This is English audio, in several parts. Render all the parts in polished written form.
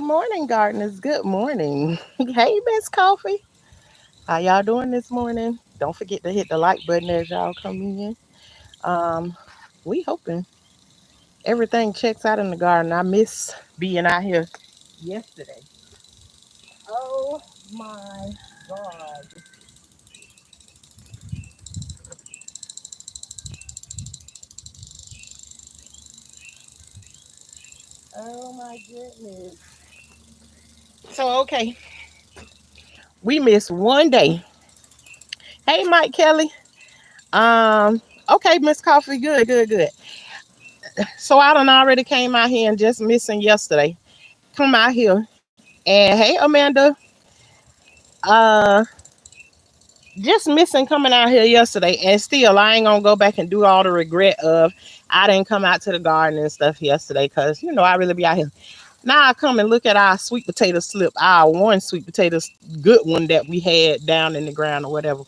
Good morning, gardeners. Good morning. Hey, Miss Coffee. How y'all doing this morning? Don't forget to hit the like button as y'all come in. Um, we hoping everything checks out in the garden. I miss being out here yesterday. Oh my God. Oh my goodness. So okay, we missed one day. Hey, Mike Kelly. Um, okay, Miss Coffee. Good, good, good. So I done already came out here and just missing yesterday. Come out here. And hey, Amanda, uh, just missing coming out here yesterday. And still, I ain't gonna go back and do all the regret of I didn't come out to the garden and stuff yesterday because, I really be out here. Now I come and look at our sweet potato slip, our one sweet potato, good one that we had down in the ground or whatever.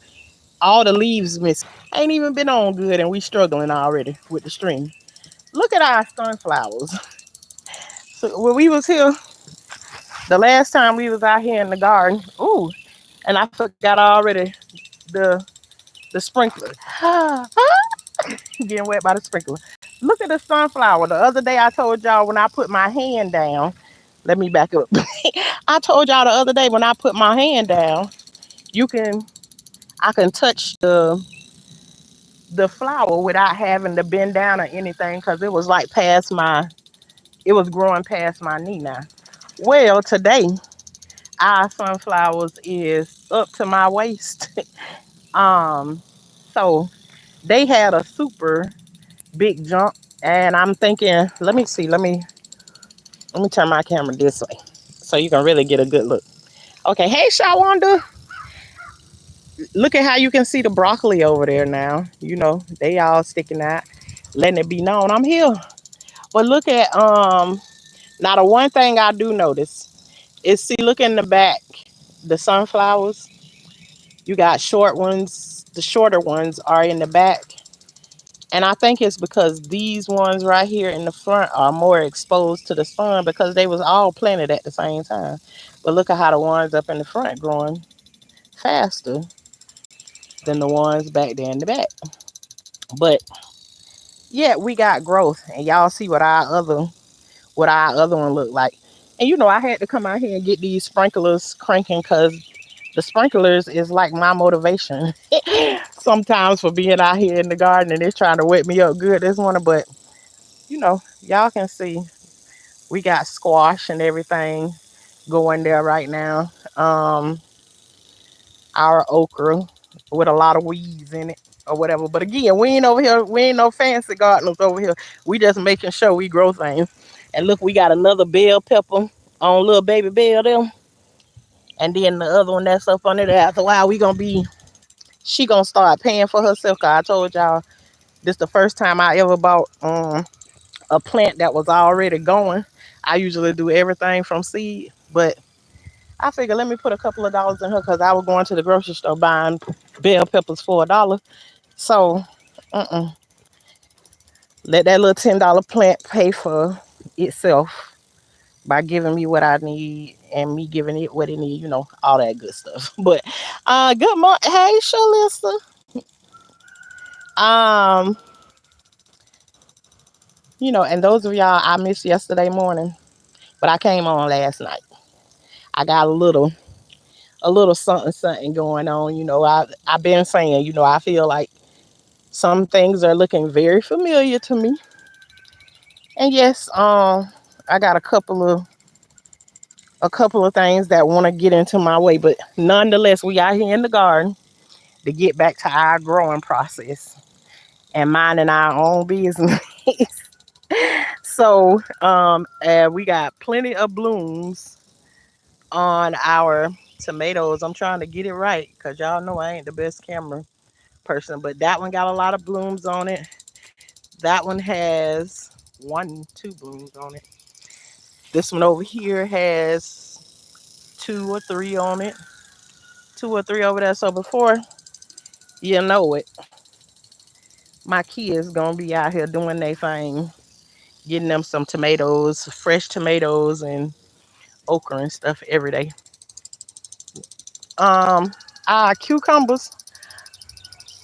All the leaves missing. Ain't even been on good and we struggling already with the stream. Look at our sunflowers. So when we was here, the last time we was out here in the garden, ooh, and I forgot already the the sprinkler. Getting wet by the sprinkler. Look at the sunflower. The other day I told y'all when I put my hand down. Let me back up. I told y'all the other day when I put my hand down, you can I can touch the flower without having to bend down or anything because it was like past my it was growing past my knee now. Well, today our sunflowers is up to my waist. um so they had a super big jump. And I'm thinking, let me see, let me turn my camera this way so you can really get a good look. Okay, hey Shawanda, look at how you can see the broccoli over there now. They all sticking out, letting it be known I'm here. But look at now the one thing I do notice is see, look in the back, the sunflowers. You got short ones, the shorter ones are in the back. And I think it's because these ones right here in the front are more exposed to the sun because they was all planted at the same time. But look at how the ones up in the front growing faster than the ones back there in the back. But yeah, we got growth, and y'all see what our other one look like. And I had to come out here and get these sprinklers cranking because the sprinklers is like my motivation sometimes for being out here in the garden, and it's trying to wet me up good this morning. But y'all can see we got squash and everything going there right now. Our okra with a lot of weeds in it or whatever. But again, we ain't over here. We ain't no fancy gardeners over here. We just making sure we grow things. And look, we got another bell pepper on little baby bell there. And then the other one that's up under there. After a while, she gonna start paying for herself. 'Cause I told y'all this the first time I ever bought a plant that was already going. I usually do everything from seed, but I figured let me put a couple of dollars in her because I was going to the grocery store buying bell peppers for $1. So let that little $10 plant pay for itself by giving me what I need and me giving it what it needs, all that good stuff. But good morning. Hey, Shalissa. Um, and those of y'all I missed yesterday morning, but I came on last night. I got a little something something going on. I've been saying, I feel like some things are looking very familiar to me. And yes, I got a couple of things that want to get into my way, but nonetheless, we out here in the garden to get back to our growing process and minding our own business. So, we got plenty of blooms on our tomatoes. I'm trying to get it right because y'all know I ain't the best camera person, but that one got a lot of blooms on it. That one has one, two blooms on it. This one over here has two or three on it, two or three over there. So before you know it, my kids gonna be out here doing their thing, getting them some tomatoes, fresh tomatoes, and okra and stuff every day. Um, cucumbers.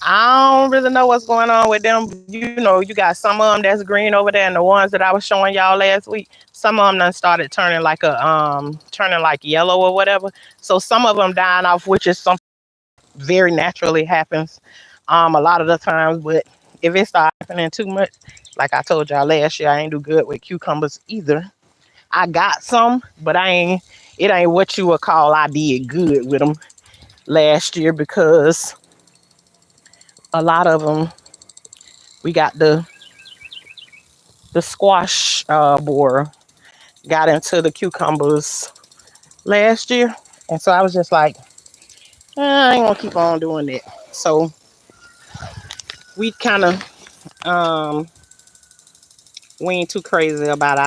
I don't really know what's going on with them. You know, you got some of them that's green over there, and the ones that I was showing y'all last week, some of them done started turning like yellow or whatever. So some of them dying off, which is something very naturally happens, a lot of the times. But if it starts happening too much, like I told y'all last year, I ain't do good with cucumbers either. I got some, but I ain't. It ain't what you would call I did good with them last year because a lot of them we got the squash borer got into the cucumbers last year, and so I was just like, I ain't gonna keep on doing that. So we kind of we ain't too crazy about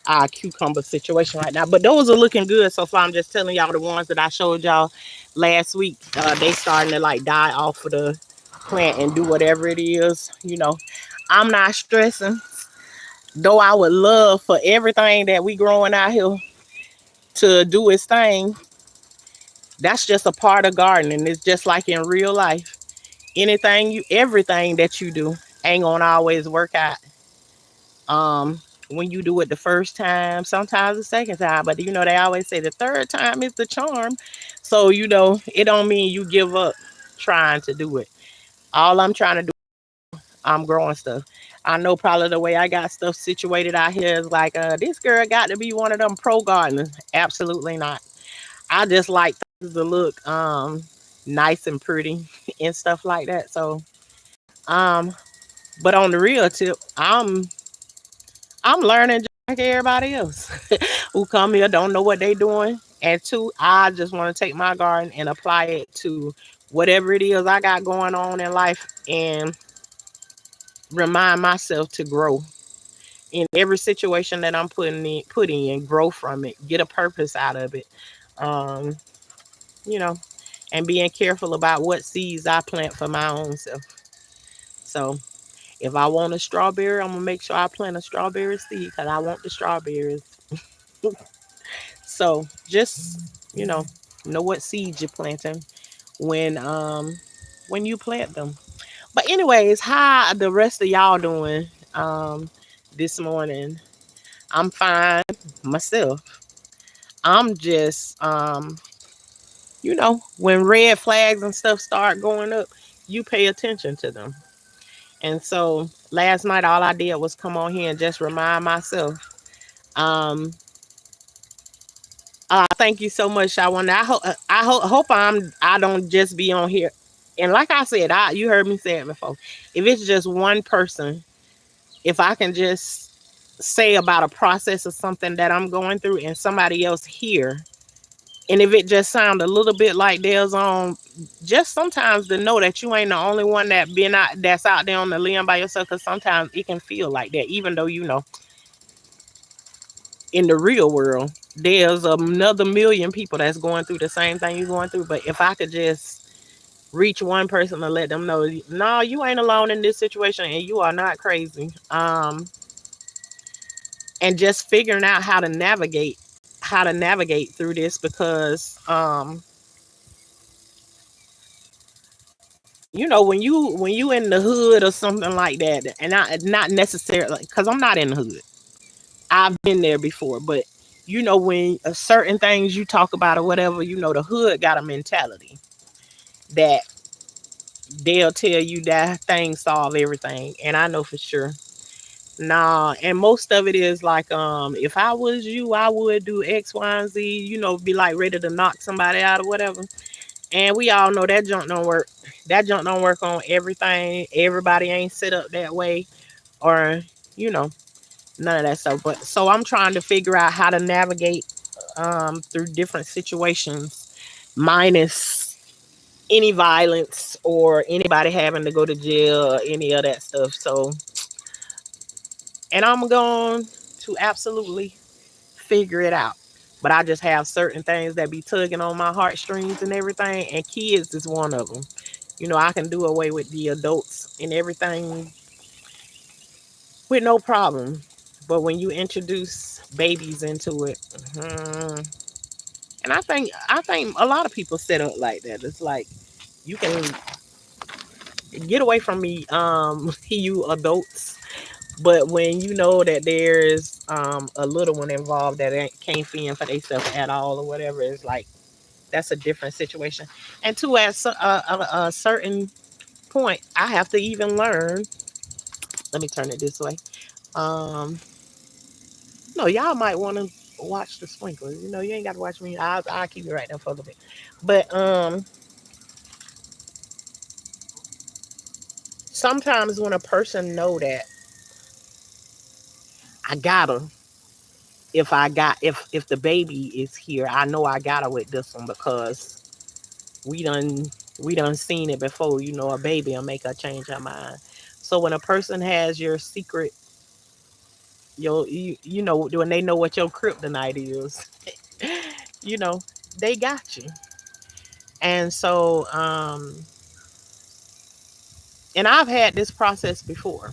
our cucumber situation right now. But those are looking good so far. I'm just telling y'all the ones that I showed y'all last week. They starting to like die off of the plant and do whatever it is. You know, I'm not stressing. Though I would love for everything that we growing out here to do its thing. That's just a part of gardening. It's just like in real life. Everything that you do ain't gonna always work out. Um, when you do it the first time, sometimes the second time, but you know they always say the third time is the charm. So you know it don't mean you give up trying to do it. All I'm trying to do, I'm growing stuff. I know probably the way I got stuff situated out here is like, this girl got to be one of them pro gardeners. Absolutely not. I just like things to look nice and pretty and stuff like that. So um, but on the real tip, I'm learning just like everybody else who come here don't know what they doing. And two, I just want to take my garden and apply it to whatever it is I got going on in life and remind myself to grow in every situation that I'm putting in, grow from it, get a purpose out of it. Um, you know, and being careful about what seeds I plant for my own self. So if I want a strawberry, I'm gonna make sure I plant a strawberry seed because I want the strawberries. So just know what seeds you're planting when you plant them. But anyways, how the rest of y'all doing this morning? I'm fine myself. I'm just when red flags and stuff start going up, you pay attention to them. And so last night all I did was come on here and just remind myself. Um thank you so much, Shawana. Hope I don't just be on here. And like I said, you heard me say it before. If it's just one person, if I can just say about a process or something that I'm going through and somebody else hear, and if it just sound a little bit like theirs on, just sometimes to know that you ain't the only one that's out there on the limb by yourself. Because sometimes it can feel like that, even though in the real world, there's another million people that's going through the same thing you're going through. But if I could just reach one person and let them know, no, you ain't alone in this situation and you are not crazy. And just figuring out how to navigate through this because when you in the hood or something like that, and not necessarily because I'm not in the hood. I've been there before, but when certain things you talk about or whatever, the hood got a mentality that they'll tell you that things solve everything, and I know for sure. Nah, and most of it is like, if I was you, I would do X, Y, and Z. Be like ready to knock somebody out or whatever. And we all know that junk don't work. That junk don't work on everything. Everybody ain't set up that way, or you know, none of that stuff. But so I'm trying to figure out how to navigate through different situations, minus any violence or anybody having to go to jail or any of that stuff. So, and I'm going to absolutely figure it out. But I just have certain things that be tugging on my heartstrings and everything, and kids is one of them. I can do away with the adults and everything with no problem. But when you introduce babies into it, and I think a lot of people set up like that. It's like you can get away from me, you adults. But when you know that there's a little one involved that can't fend for themselves at all or whatever, it's like that's a different situation. And to a certain point, I have to even learn. Let me turn it this way. Um, no, y'all might want to watch the sprinklers. You know, you ain't got to watch me. I'll keep you right there for a little bit. But sometimes when a person know that I gotta, if the baby is here, I know I gotta with this one because we done we done seen it before. You know, a baby will make her change her mind. So when a person has your secret, you know when they know what your kryptonite is, you know they got you. And so and I've had this process before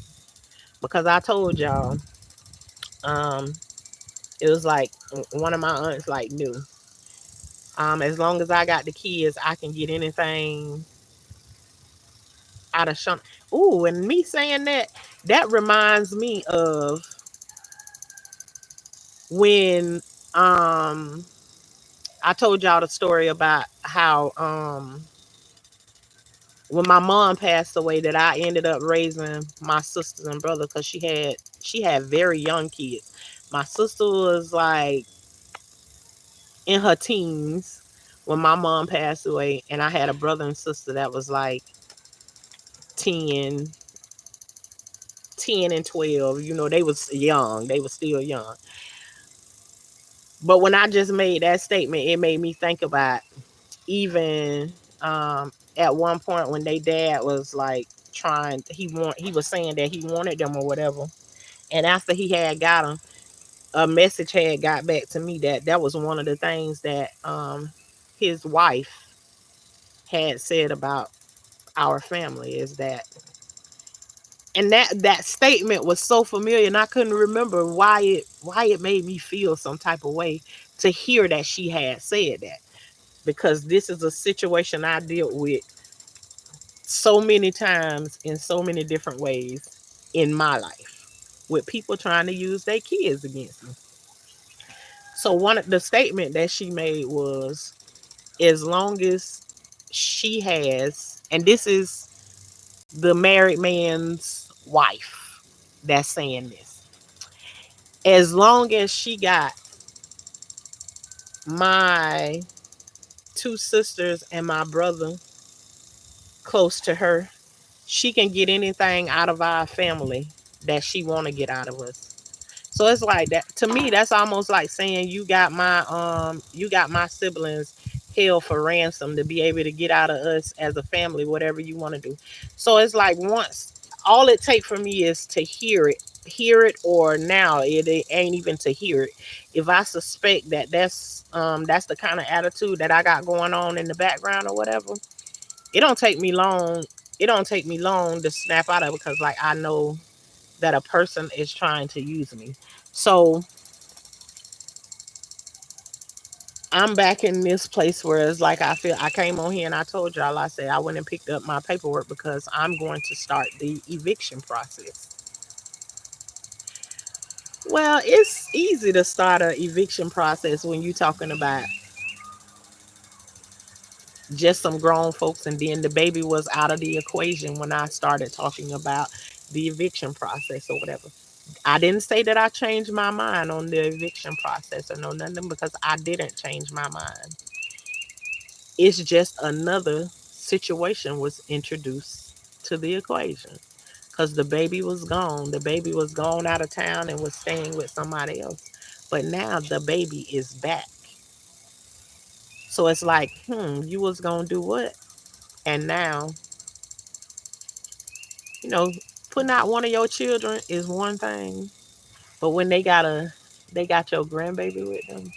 because I told y'all um it was like one of my aunts like knew as long as I got the kids I can get anything out of Sean. Ooh, and me saying that reminds me of when I told y'all the story about how when my mom passed away that I ended up raising my sisters and brother because she had very young kids. My sister was like in her teens when my mom passed away, and I had a brother and sister that was like 10, 10 and 12. You know, they was young. They was still young. But when I just made that statement, it made me think about even at one point when they dad was like trying he was saying that he wanted them or whatever. And after he had got them, a message had got back to me that was one of the things that his wife had said about our family is that, and that statement was so familiar and I couldn't remember why it made me feel some type of way to hear that she had said that, because this is a situation I dealt with so many times in so many different ways in my life with people trying to use their kids against me. So one of the statement that she made was, as long as she has, and this is the married man's wife that's saying this, as long as she got my two sisters and my brother close to her, she can get anything out of our family that she want to get out of us. So it's like that to me. That's almost like saying you got my siblings held for ransom to be able to get out of us as a family, whatever you want to do. So it's like once all it takes for me is to hear it, or now it ain't even to hear it. If I suspect that that's the kind of attitude that I got going on in the background or whatever, it don't take me long. It don't take me long to snap out of it because like I know that a person is trying to use me. So I'm back in this place where it's like I feel I came on here and I told y'all, I said I went and picked up my paperwork because I'm going to start the eviction process. Well, it's easy to start an eviction process when you're talking about just some grown folks, and then the baby was out of the equation when I started talking about the eviction process or whatever. I didn't say that I changed my mind on the eviction process or no nothing because I didn't change my mind. It's just another situation was introduced to the equation because the baby was gone. The baby was gone out of town and was staying with somebody else. But now the baby is back. So it's like, you was gonna do what? And now, you know, putting out one of your children is one thing, but when they got your grandbaby with them,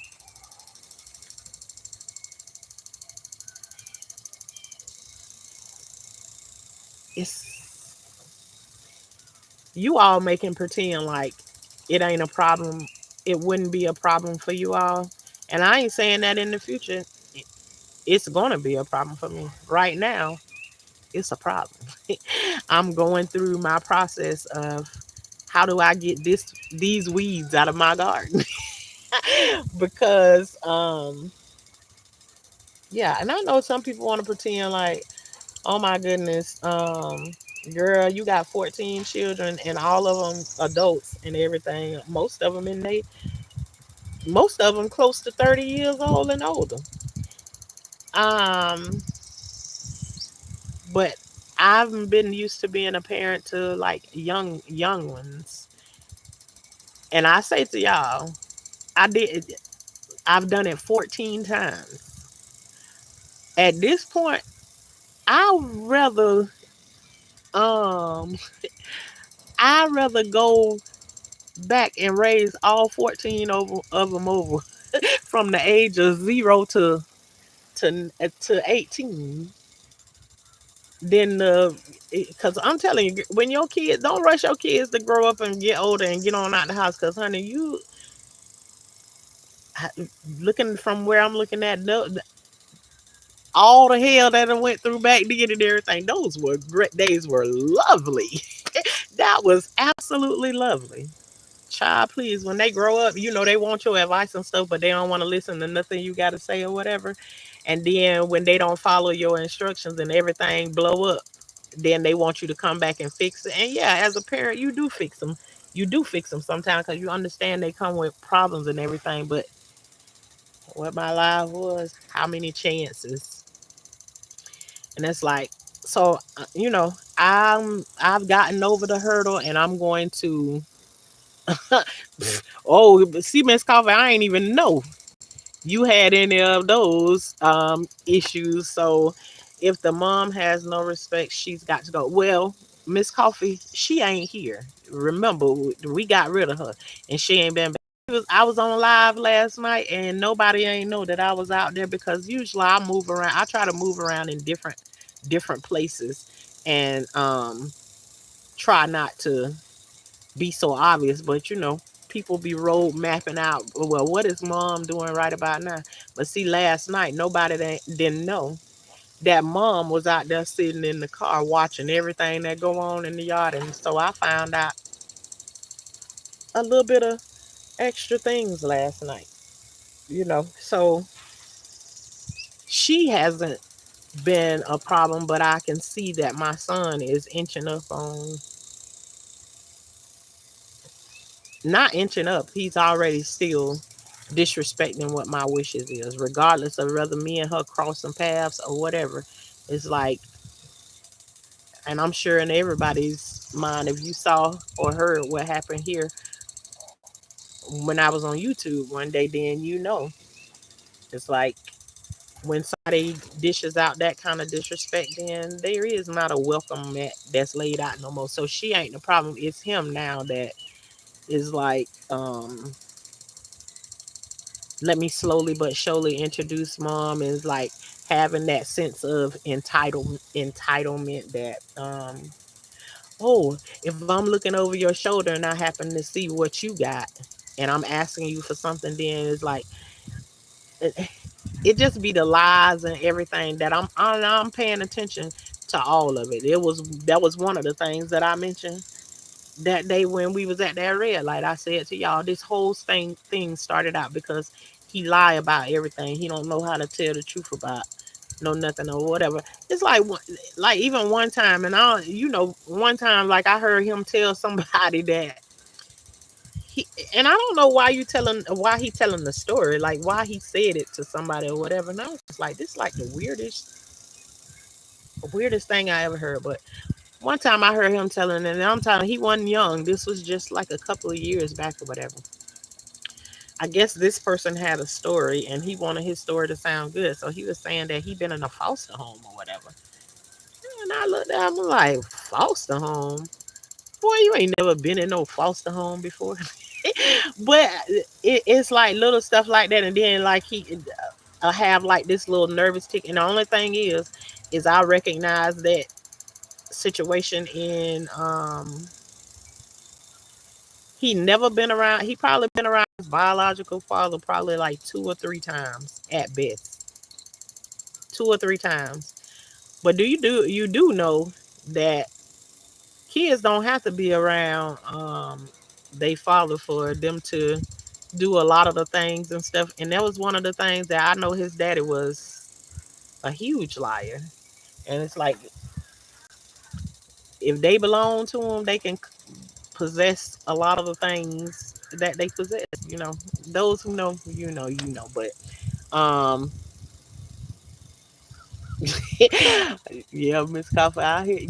it's you all making pretend like it ain't a problem. It wouldn't be a problem for you all. And I ain't saying that in the future. It's gonna be a problem for me. Right now, it's a problem. I'm going through my process of how do I get these weeds out of my garden? Because yeah, and I know some people want to pretend like, oh my goodness, girl, you got 14 children and all of them adults and everything. Most of them close to 30 years old and older. Um, but I've been used to being a parent to like young ones. And I say to y'all, I did I've done it 14 times. At this point, I rather um I rather go back and raise all 14 of them over from the age of 0 to 18 than the because I'm telling you, when your kids don't rush your kids to grow up and get older and get on out the house. Because honey, you looking from where I'm looking at, all the hell that I went through back then and everything, those were great days, were lovely. That was absolutely lovely. Child, please, when they grow up, they want your advice and stuff, but they don't want to listen to nothing you got to say or whatever. And then when they don't follow your instructions and everything blow up, then they want you to come back and fix it. And yeah, as a parent, you do fix them. You do fix them sometimes because you understand they come with problems and everything. But what my life was, how many chances? And it's like, so I've gotten over the hurdle, and I'm going to. Oh, see, Miss Coffee, I ain't even know you had any of those issues. So if the mom has no respect, she's got to go. Well, Miss Coffee, she ain't here. Remember, we got rid of her, and she ain't been back. I was on live last night, and nobody ain't know that I was out there because usually I move around. I try to move around in different places, and try not to be so obvious, but people be road mapping out. Well, what is mom doing right about now? But see, last night nobody didn't know that mom was out there sitting in the car watching everything that go on in the yard, and so I found out a little bit of extra things last night. So she hasn't been a problem, but I can see that my son is inching up on, not inching up. He's already still disrespecting what my wishes is, regardless of whether me and her crossing paths or whatever. It's like, and I'm sure in everybody's mind, if you saw or heard what happened here when I was on YouTube one day, then it's like when somebody dishes out that kind of disrespect, then there is not a welcome mat that's laid out no more. So she ain't the problem. It's him now that is like, let me slowly but surely introduce mom, is like having that sense of entitlement that oh, if I'm looking over your shoulder and I happen to see what you got and I'm asking you for something, then it's like it, it just be the lies and everything that I'm paying attention to all of it. That was one of the things that I mentioned that day when we was at that red light. I said to y'all, this whole thing started out because he lie about everything. He don't know how to tell the truth about no nothing or whatever. It's like even one time, and one time, like I heard him tell somebody that he, and I don't know why he telling the story, like why he said it to somebody or whatever. And I was just like, this is like the weirdest thing I ever heard. But one time I heard him telling, and I'm telling, he wasn't young. This was just like a couple of years back or whatever. I guess this person had a story, and he wanted his story to sound good, so he was saying that he been in a foster home or whatever. And I looked at him like, foster home? Boy, you ain't never been in no foster home before. But it's like little stuff like that, and then like he have like this little nervous tick, and the only thing is I recognize that situation in He never been around. He probably been around his biological father probably like 2 or 3 times at best, 2 or 3 times. But you do know that kids don't have to be around they father for them to do a lot of the things and stuff. And that was one of the things that I know his daddy was a huge liar. And it's like if they belong to him, they can possess a lot of the things that they possess. You know, those who know, you know, you know. But um, yeah, Miss Coffee, I hear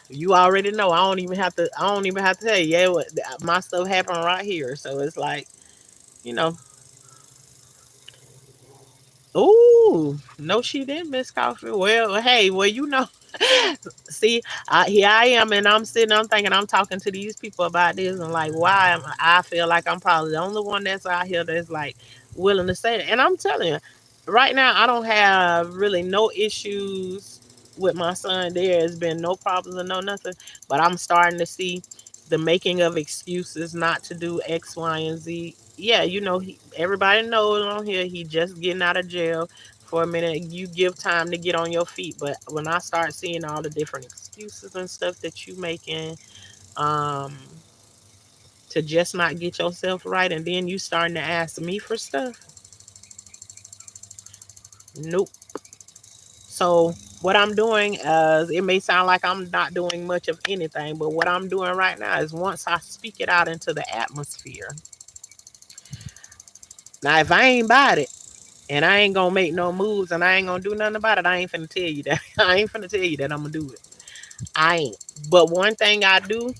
you already know. I don't even have to. I don't even have to tell you. Yeah, my stuff happened right here. So it's like, you know, oh no, she didn't, Miss Coffee. Well, hey, well, you know, see, here I am, and I'm sitting, I'm thinking, I'm talking to these people about this, and like, why am I feel like I'm probably the only one that's out here that's like willing to say it. And I'm telling you, right now, I don't have really no issues with my son. There has been no problems and no nothing, but I'm starting to see the making of excuses not to do X, Y, and Z. Yeah, you know, everybody knows on here he just getting out of jail for a minute. You give time to get on your feet. But when I start seeing all the different excuses and stuff that you making, um, to just not get yourself right, and then you starting to ask me for stuff, nope. So what I'm doing is, it may sound like I'm not doing much of anything, but what I'm doing right now is once I speak it out into the atmosphere. Now, if I ain't about it, and I ain't gonna make no moves, and I ain't gonna do nothing about it, I ain't finna tell you that. I ain't finna tell you that I'm gonna do it. I ain't. But one thing I do,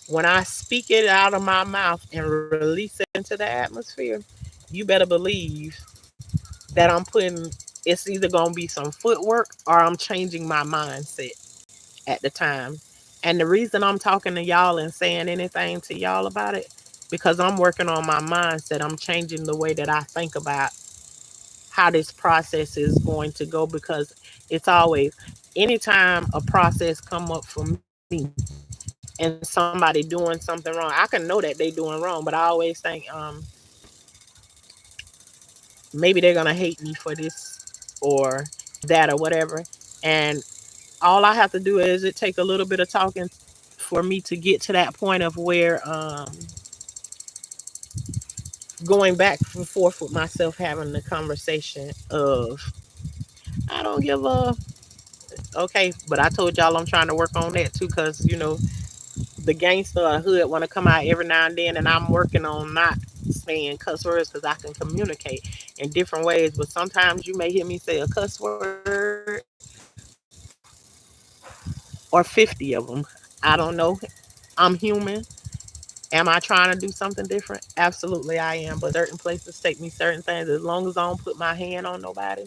when I speak it out of my mouth and release it into the atmosphere, you better believe that I'm putting, it's either going to be some footwork or I'm changing my mindset at the time. And the reason I'm talking to y'all and saying anything to y'all about it, because I'm working on my mindset. I'm changing the way that I think about how this process is going to go, because it's always, anytime a process come up for me and somebody doing something wrong, I can know that they doing wrong, but I always think maybe they're gonna hate me for this or that or whatever. And all I have to do is, it take a little bit of talking for me to get to that point of where going back and forth with myself, having the conversation of, I don't give a, okay, but I told y'all I'm trying to work on that too, because you know the gangster or hood want to come out every now and then, and I'm working on not saying cuss words, because I can communicate in different ways. But sometimes you may hear me say a cuss word or 50 of them. I don't know. I'm human. Am I trying to do something different? Absolutely, I am. But certain places take me certain things. As long as I don't put my hand on nobody,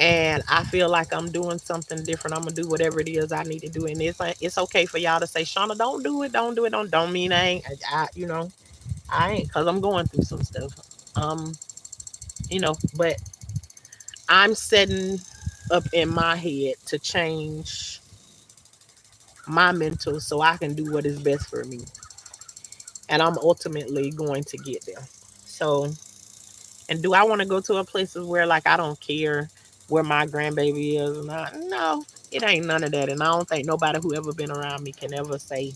and I feel like I'm doing something different, I'm gonna do whatever it is I need to do. And it's okay for y'all to say, Shauna, don't do it, don't do it, don't mean I ain't. You know, I ain't, cause I'm going through some stuff. Um, but I'm setting up in my head to change my mental so I can do what is best for me, and I'm ultimately going to get there. So, and do I want to go to a places where like I don't care where my grandbaby is or not? No, it ain't none of that. And I don't think nobody who ever been around me can ever say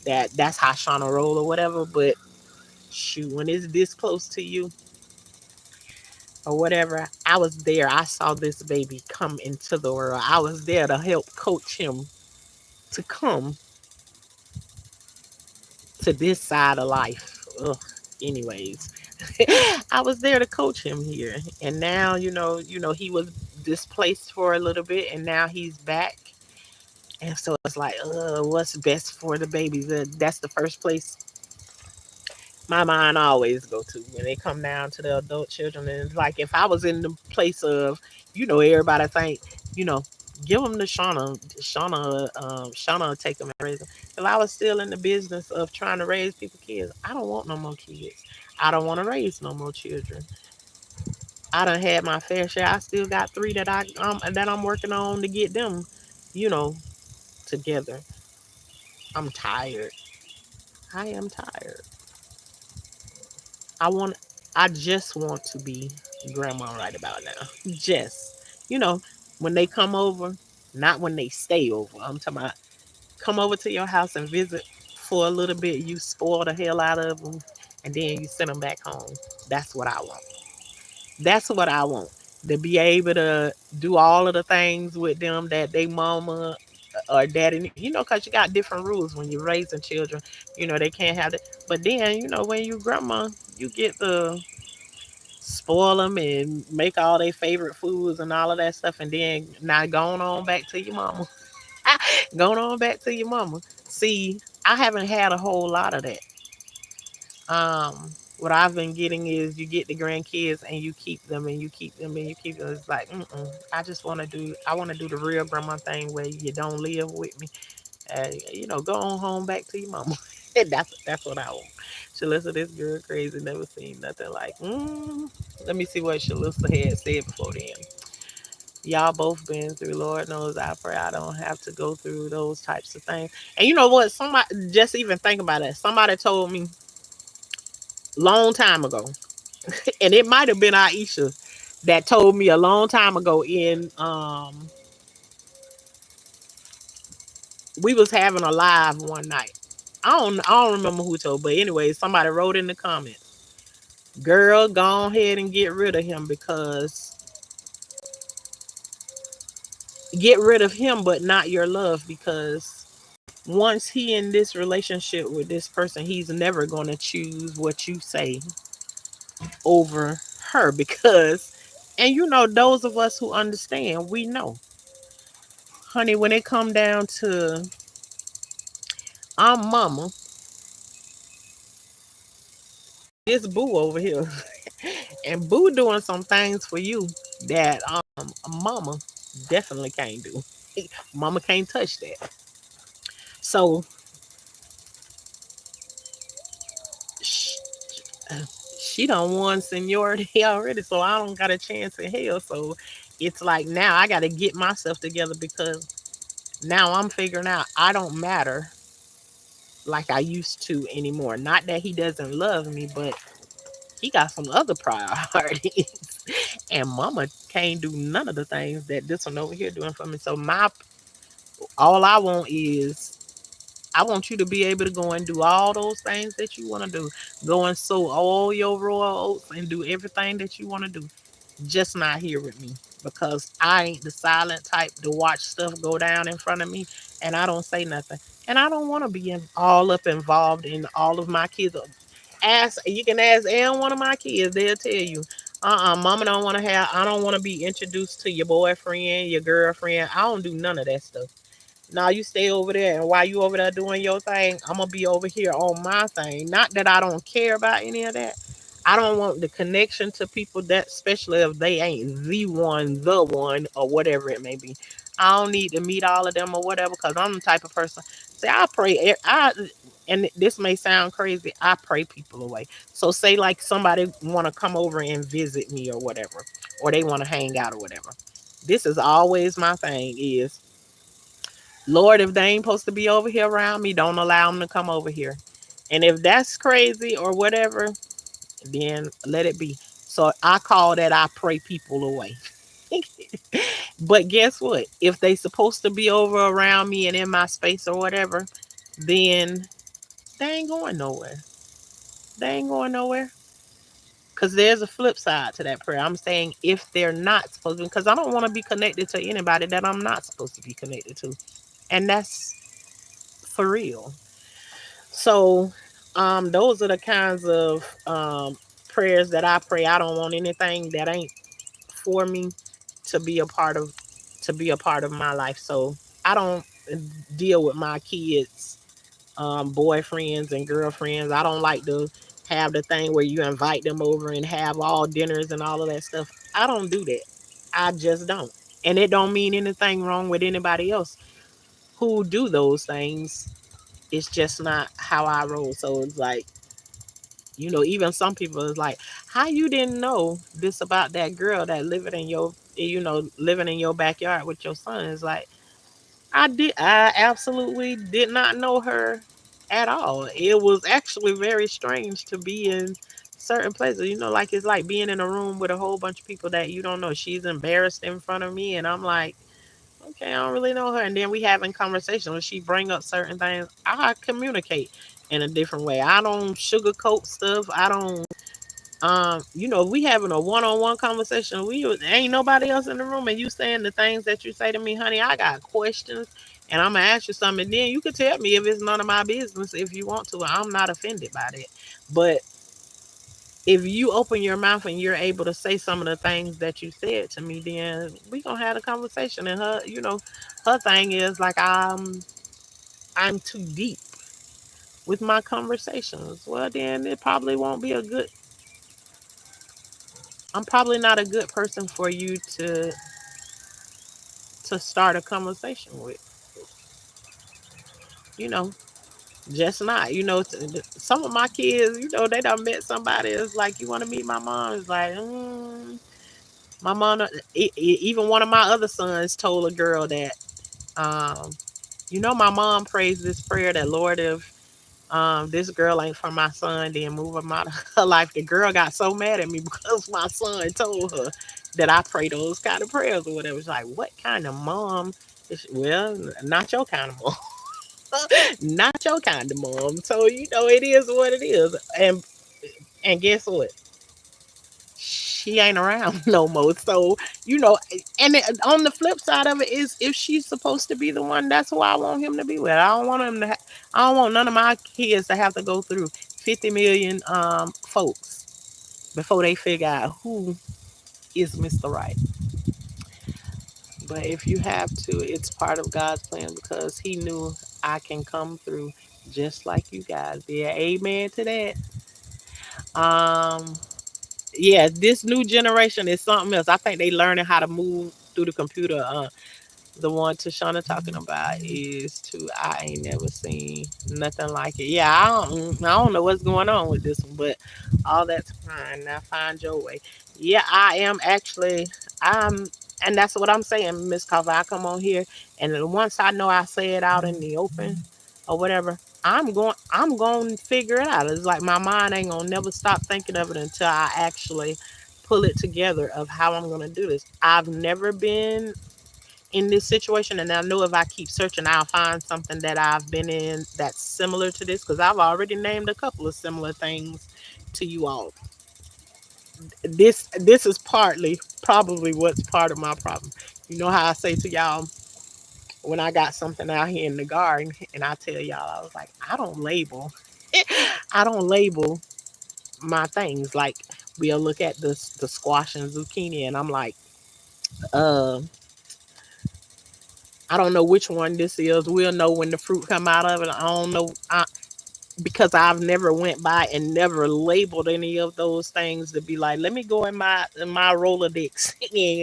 that that's how Shauna roll or whatever. But shoot, when it's this close to you or whatever, I was there. I saw this baby come into the world. I was there to help coach him to come to this side of life. Ugh. Anyways, I was there to coach him here, and now he was displaced for a little bit, and now he's back. And so it's like, what's best for the babies? That's the first place my mind always go to when they come down to the adult children. And it's like, if I was in the place of, everybody think, you know, give them to Shauna. Shauna will take them and raise them. If I was still in the business of trying to raise people kids, I don't want no more kids. I don't want to raise no more children. I done had my fair share. I still got three that I'm working on to get them, you know, together. I'm tired. I am tired. I want I just want to be grandma right about now. Just, you know, when they come over, not when they stay over. I'm talking about come over to your house and visit for a little bit. You spoil the hell out of them, and then you send them back home. That's what I want. That's what I want. To be able to do all of the things with them that they mama or daddy, because you got different rules when you're raising children. They can't have it. But then, when you grandma, you get to spoil them and make all their favorite foods and all of that stuff. And then now going on back to your mama. Going on back to your mama. See, I haven't had a whole lot of that. What I've been getting is you get the grandkids and you keep them and you keep them and you keep them. It's like, I want to do the real grandma thing where you don't live with me. Go on home back to your mama. That's what I want. Shalissa, this girl crazy, never seen nothing like. Let me see what Shalissa had said before then. Y'all both been through. Lord knows I pray I don't have to go through those types of things. And you know what? Somebody just even think about it. Somebody told me long time ago, and it might have been Aisha that told me a long time ago in we was having a live one night. I don't remember who told, but anyway, somebody wrote in the comments, "Girl, go ahead and get rid of him because get rid of him, but not your love because once he in this relationship with this person, he's never gonna choose what you say over her because." And those of us who understand, we know, honey, when it come down to I'm mama, this boo over here, and boo doing some things for you that a mama definitely can't do. Mama can't touch that. So sh- she don't won seniority already, so I don't got a chance in hell. So it's like now I got to get myself together because now I'm figuring out I don't matter like I used to anymore. Not that he doesn't love me, but he got some other priorities. And mama can't do none of the things that this one over here doing for me. So my all I want is I want you to be able to go and do all those things that you want to do. Go and sow all your raw oats and do everything that you want to do. Just not here with me because I ain't the silent type to watch stuff go down in front of me and I don't say nothing. And I don't want to be all up involved in all of my kids. You can ask one of my kids, they'll tell you. Mama don't want to have. I don't want to be introduced to your boyfriend, your girlfriend. I don't do none of that stuff. Now you stay over there, and while you over there doing your thing, I'm gonna be over here on my thing. Not that I don't care about any of that. I don't want the connection to people that, especially if they ain't the one, or whatever it may be. I don't need to meet all of them or whatever, because I'm the type of person. See, I pray. And this may sound crazy. I pray people away. So say like somebody want to come over and visit me or whatever, or they want to hang out or whatever. This is always my thing is Lord, if they ain't supposed to be over here around me, don't allow them to come over here. And if that's crazy or whatever, then let it be. So I call that I pray people away. But guess what? If they supposed to be over around me and in my space or whatever, then they ain't going nowhere. They ain't going nowhere. Because there's a flip side to that prayer. I'm saying if they're not supposed to, because I don't want to be connected to anybody that I'm not supposed to be connected to. And that's for real. So, those are the kinds of prayers that I pray. I don't want anything that ain't for me to be a part of my life. So I don't deal with my kids, boyfriends and girlfriends. I don't like to have the thing where you invite them over and have all dinners and all of that stuff. I don't do that. I just don't. And it don't mean anything wrong with anybody else who do those things. It's just not how I roll. So it's like, even some people is like, how you didn't know this about that girl that living in your backyard with your son? Is like, I absolutely did not know her at all. It was actually very strange to be in certain places. Like it's like being in a room with a whole bunch of people that you don't know. She's embarrassed in front of me, and I'm like, okay, I don't really know her. And then we having conversations. When she bring up certain things, I communicate in a different way. I don't sugarcoat stuff. I don't. We having a one-on-one conversation. We ain't nobody else in the room, and you saying the things that you say to me, honey. I got questions, and I'm gonna ask you something. And then you can tell me if it's none of my business if you want to. I'm not offended by that. But if you open your mouth and you're able to say some of the things that you said to me, then we gonna have a conversation. And her thing is like I'm too deep with my conversations. Well, then it probably won't be a good. I'm probably not a good person for you to start a conversation with. You know, just not. Some of my kids, they done met somebody. It's like, you want to meet my mom? It's like, my mom. Even one of my other sons told a girl that, um, my mom prays this prayer that, Lord, if this girl ain't for my son, then move him out of her life. The girl got so mad at me because my son told her that I pray those kind of prayers or whatever. It's like, what kind of mom? Well, not your kind of mom. Not your kind of mom. So it is what it is. And guess what? She ain't around no more. So on the flip side of it is, if she's supposed to be the one, that's who I want him to be with. I don't want him to. I don't want none of my kids to have to go through 50 million folks before they figure out who is Mr. Right. But if you have to, it's part of God's plan, because He knew I can come through just like you guys did. Amen to that. Um, yeah, this new generation is something else. I think they learning how to move through the computer. The one Tashanna talking about is too. I ain't never seen nothing like it. Yeah, I don't know what's going on with this one, but all that's fine. Now find your way. Yeah, I am actually. I'm, and that's what I'm saying, Miss Cover. I come on here, and then once I know I say it out in the open, or whatever, I'm going to figure it out. It's like my mind ain't gonna never stop thinking of it until I actually pull it together of how I'm gonna do this. I've never been in this situation, and I know if I keep searching, I'll find something that I've been in that's similar to this, because I've already named a couple of similar things to you all. This is partly probably what's part of my problem. You know how I say to y'all, when I got something out here in the garden, and I tell y'all, I was like, I don't label. I don't label my things. Like, we'll look at the squash and zucchini, and I'm like, uh I don't know which one this is. We'll know when the fruit come out of it. I don't know, because I've never went by and never labeled any of those things to be like, let me go in my Rolodex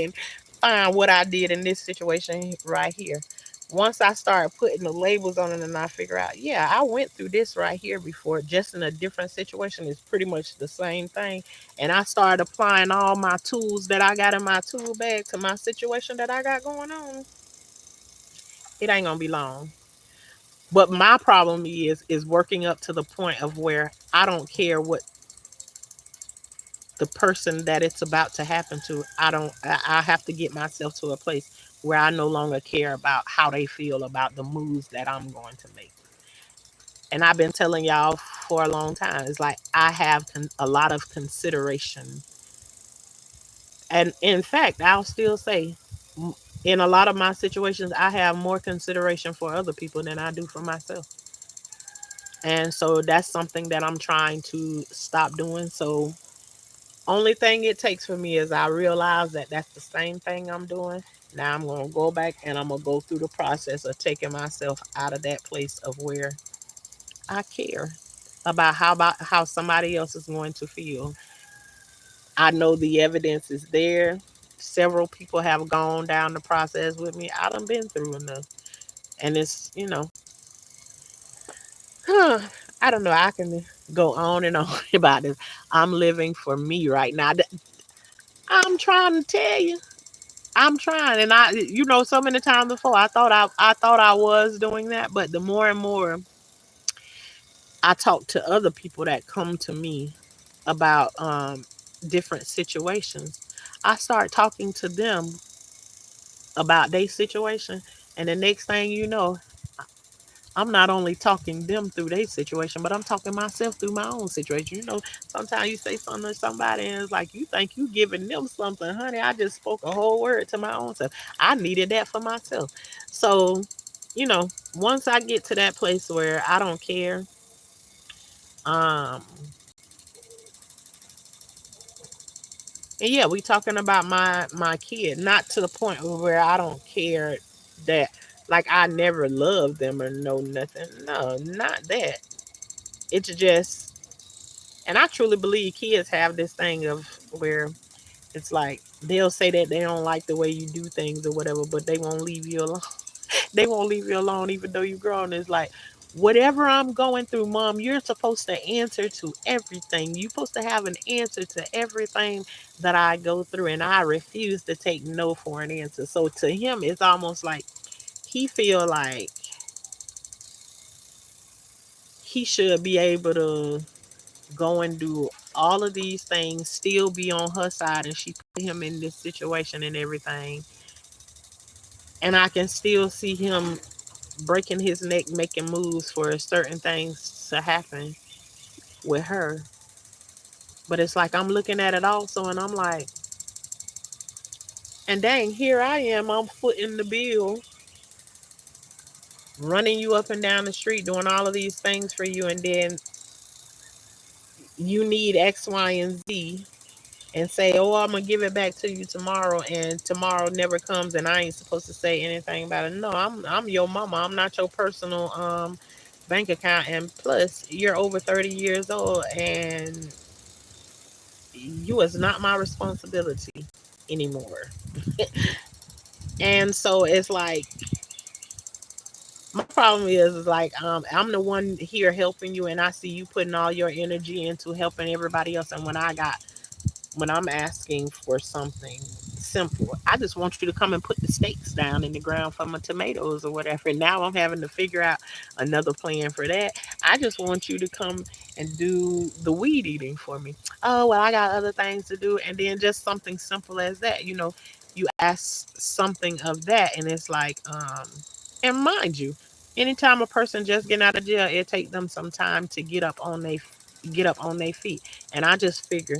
and find what I did in this situation right here. Once I start putting the labels on it, and I figure out, yeah, I went through this right here before, just in a different situation. It's pretty much the same thing. And I started applying all my tools that I got in my tool bag to my situation that I got going on. It ain't gonna be long. But my problem is working up to the point of where I don't care what the person that it's about to happen to. I don't. I have to get myself to a place where I no longer care about how they feel about the moves that I'm going to make. And I've been telling y'all for a long time. It's like I have a lot of consideration, and in fact, I'll still say, in a lot of my situations, I have more consideration for other people than I do for myself. And so that's something that I'm trying to stop doing. So only thing it takes for me is I realize that that's the same thing I'm doing. Now I'm going to go back, and I'm going to go through the process of taking myself out of that place of where I care about how somebody else is going to feel. I know the evidence is there. Several people have gone down the process with me. I done been through enough. And Huh, I don't know. I can go on and on about this. I'm living for me right now. I'm trying to tell you. I'm trying, and so many times before, I thought I was doing that, but the more and more I talk to other people that come to me about different situations. I start talking to them about their situation, and the next thing you know, I'm not only talking them through their situation, but I'm talking myself through my own situation. Sometimes you say something to somebody and it's like you think you giving them something, honey. I just spoke a whole word to my own self. I needed that for myself. So, you know, once I get to that place where I don't care, um, and yeah, we talking about my kid, not to the point where I don't care that like I never loved them or know nothing. No, not that. It's just, and I truly believe kids have this thing of where it's like they'll say that they don't like the way you do things or whatever, but they won't leave you alone. They won't leave you alone even though you're grown. It's like, whatever I'm going through, mom, you're supposed to answer to everything. You're supposed to have an answer to everything that I go through, and I refuse to take no for an answer. So to him, it's almost like he feel like he should be able to go and do all of these things, still be on her side, and she put him in this situation and everything. And I can still see him breaking his neck, making moves for certain things to happen with her. But it's like I'm looking at it also, and I'm like, and dang, here I am, I'm footing the bill, running you up and down the street, doing all of these things for you, and then you need X, Y, and Z, and say, "Oh, I'm gonna give it back to you tomorrow," and tomorrow never comes, and I ain't supposed to say anything about it. No, I'm your mama. I'm not your personal bank account. And plus, you're over 30 years old, and you is not my responsibility anymore. And so it's like my problem is like I'm the one here helping you, and I see you putting all your energy into helping everybody else, and when I'm asking for something simple, I just want you to come and put the stakes down in the ground for my tomatoes or whatever. And now I'm having to figure out another plan for that. I just want you to come and do the weed eating for me. Oh, well, I got other things to do. And then just something simple as that, you ask something of that, and it's like, and mind you, anytime a person just getting out of jail, it take them some time to get up on their feet. And I just figure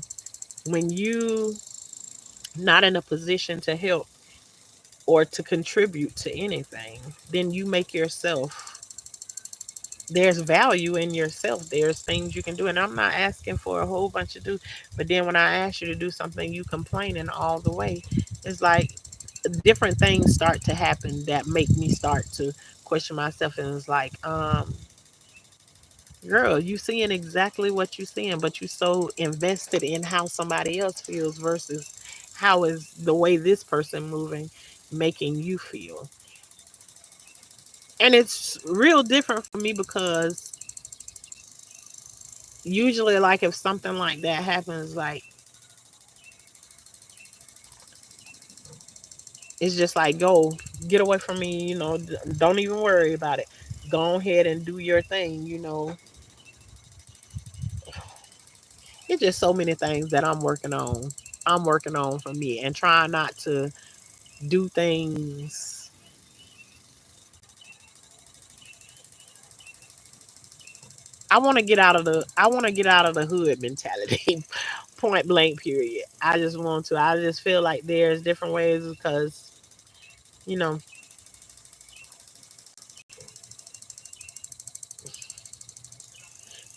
when you not in a position to help or to contribute to anything, then you make yourself, there's value in yourself. There's things you can do. And I'm not asking for a whole bunch of do, but then when I ask you to do something, you complaining all the way. It's like different things start to happen that make me start to question myself. And it's like, girl, you seeing exactly what you seeing, but you so invested in how somebody else feels versus how is the way this person moving making you feel. And it's real different for me because usually like if something like that happens, like it's just like go get away from me, don't even worry about it. Go ahead and do your thing. It's just so many things that I'm working on. I'm working on for me and trying not to do things. I want to get out of the hood mentality. Point blank period. I just want to. I just feel like there's different ways because, you know,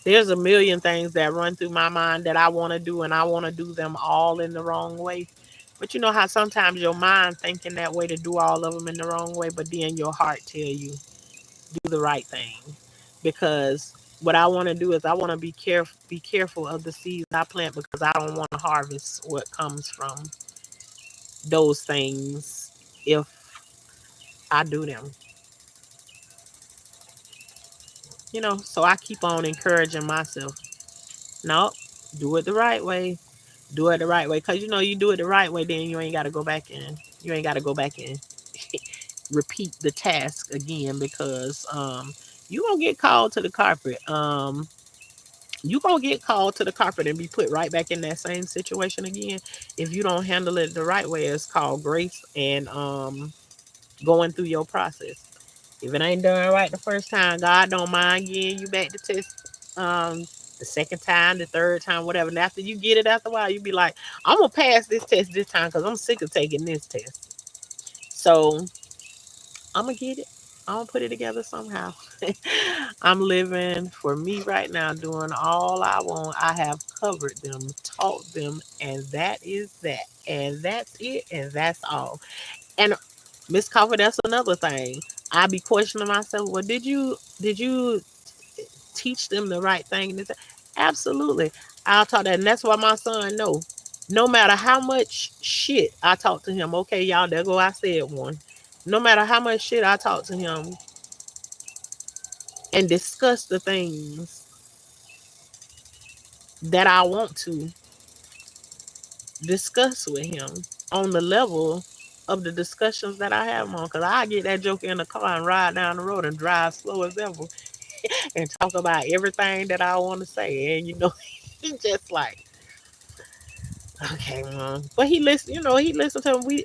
there's a million things that run through my mind that I want to do, and I want to do them all in the wrong way. But you know how sometimes your mind thinking that way to do all of them in the wrong way, but then your heart tell you do the right thing. Because what I want to do is I want to be careful of the seeds I plant because I don't want to harvest what comes from those things if I do them. So I keep on encouraging myself. No, do it the right way. Do it the right way. Because you do it the right way, then you ain't got to go back in. You ain't got to go back and repeat the task again because you won't get called to the carpet. You gonna get called to the carpet and be put right back in that same situation again if you don't handle it the right way. It's called grace and going through your process. If it ain't done right the first time, God don't mind getting you back to test the second time, the third time, whatever. And after you get it after a while, you be like, I'm gonna pass this test this time because I'm sick of taking this test. So I'm gonna get it. I'm gonna put it together somehow. I'm living for me right now, doing all I want. I have covered them, taught them, and that is that. And that's it, and that's all. And Miss Coffee, that's another thing. I be questioning myself. Well, did you teach them the right thing? And absolutely, I'll talk that, and that's why my son know. No matter how much shit I talk to him, okay, y'all, there go I said one. No matter how much shit I talk to him and discuss the things that I want to discuss with him on the level of the discussions that I have on, because I get that joke in the car and ride down the road and drive slow as ever and talk about everything that I want to say. And he just like, okay, mom. But he listen, he listened to him. We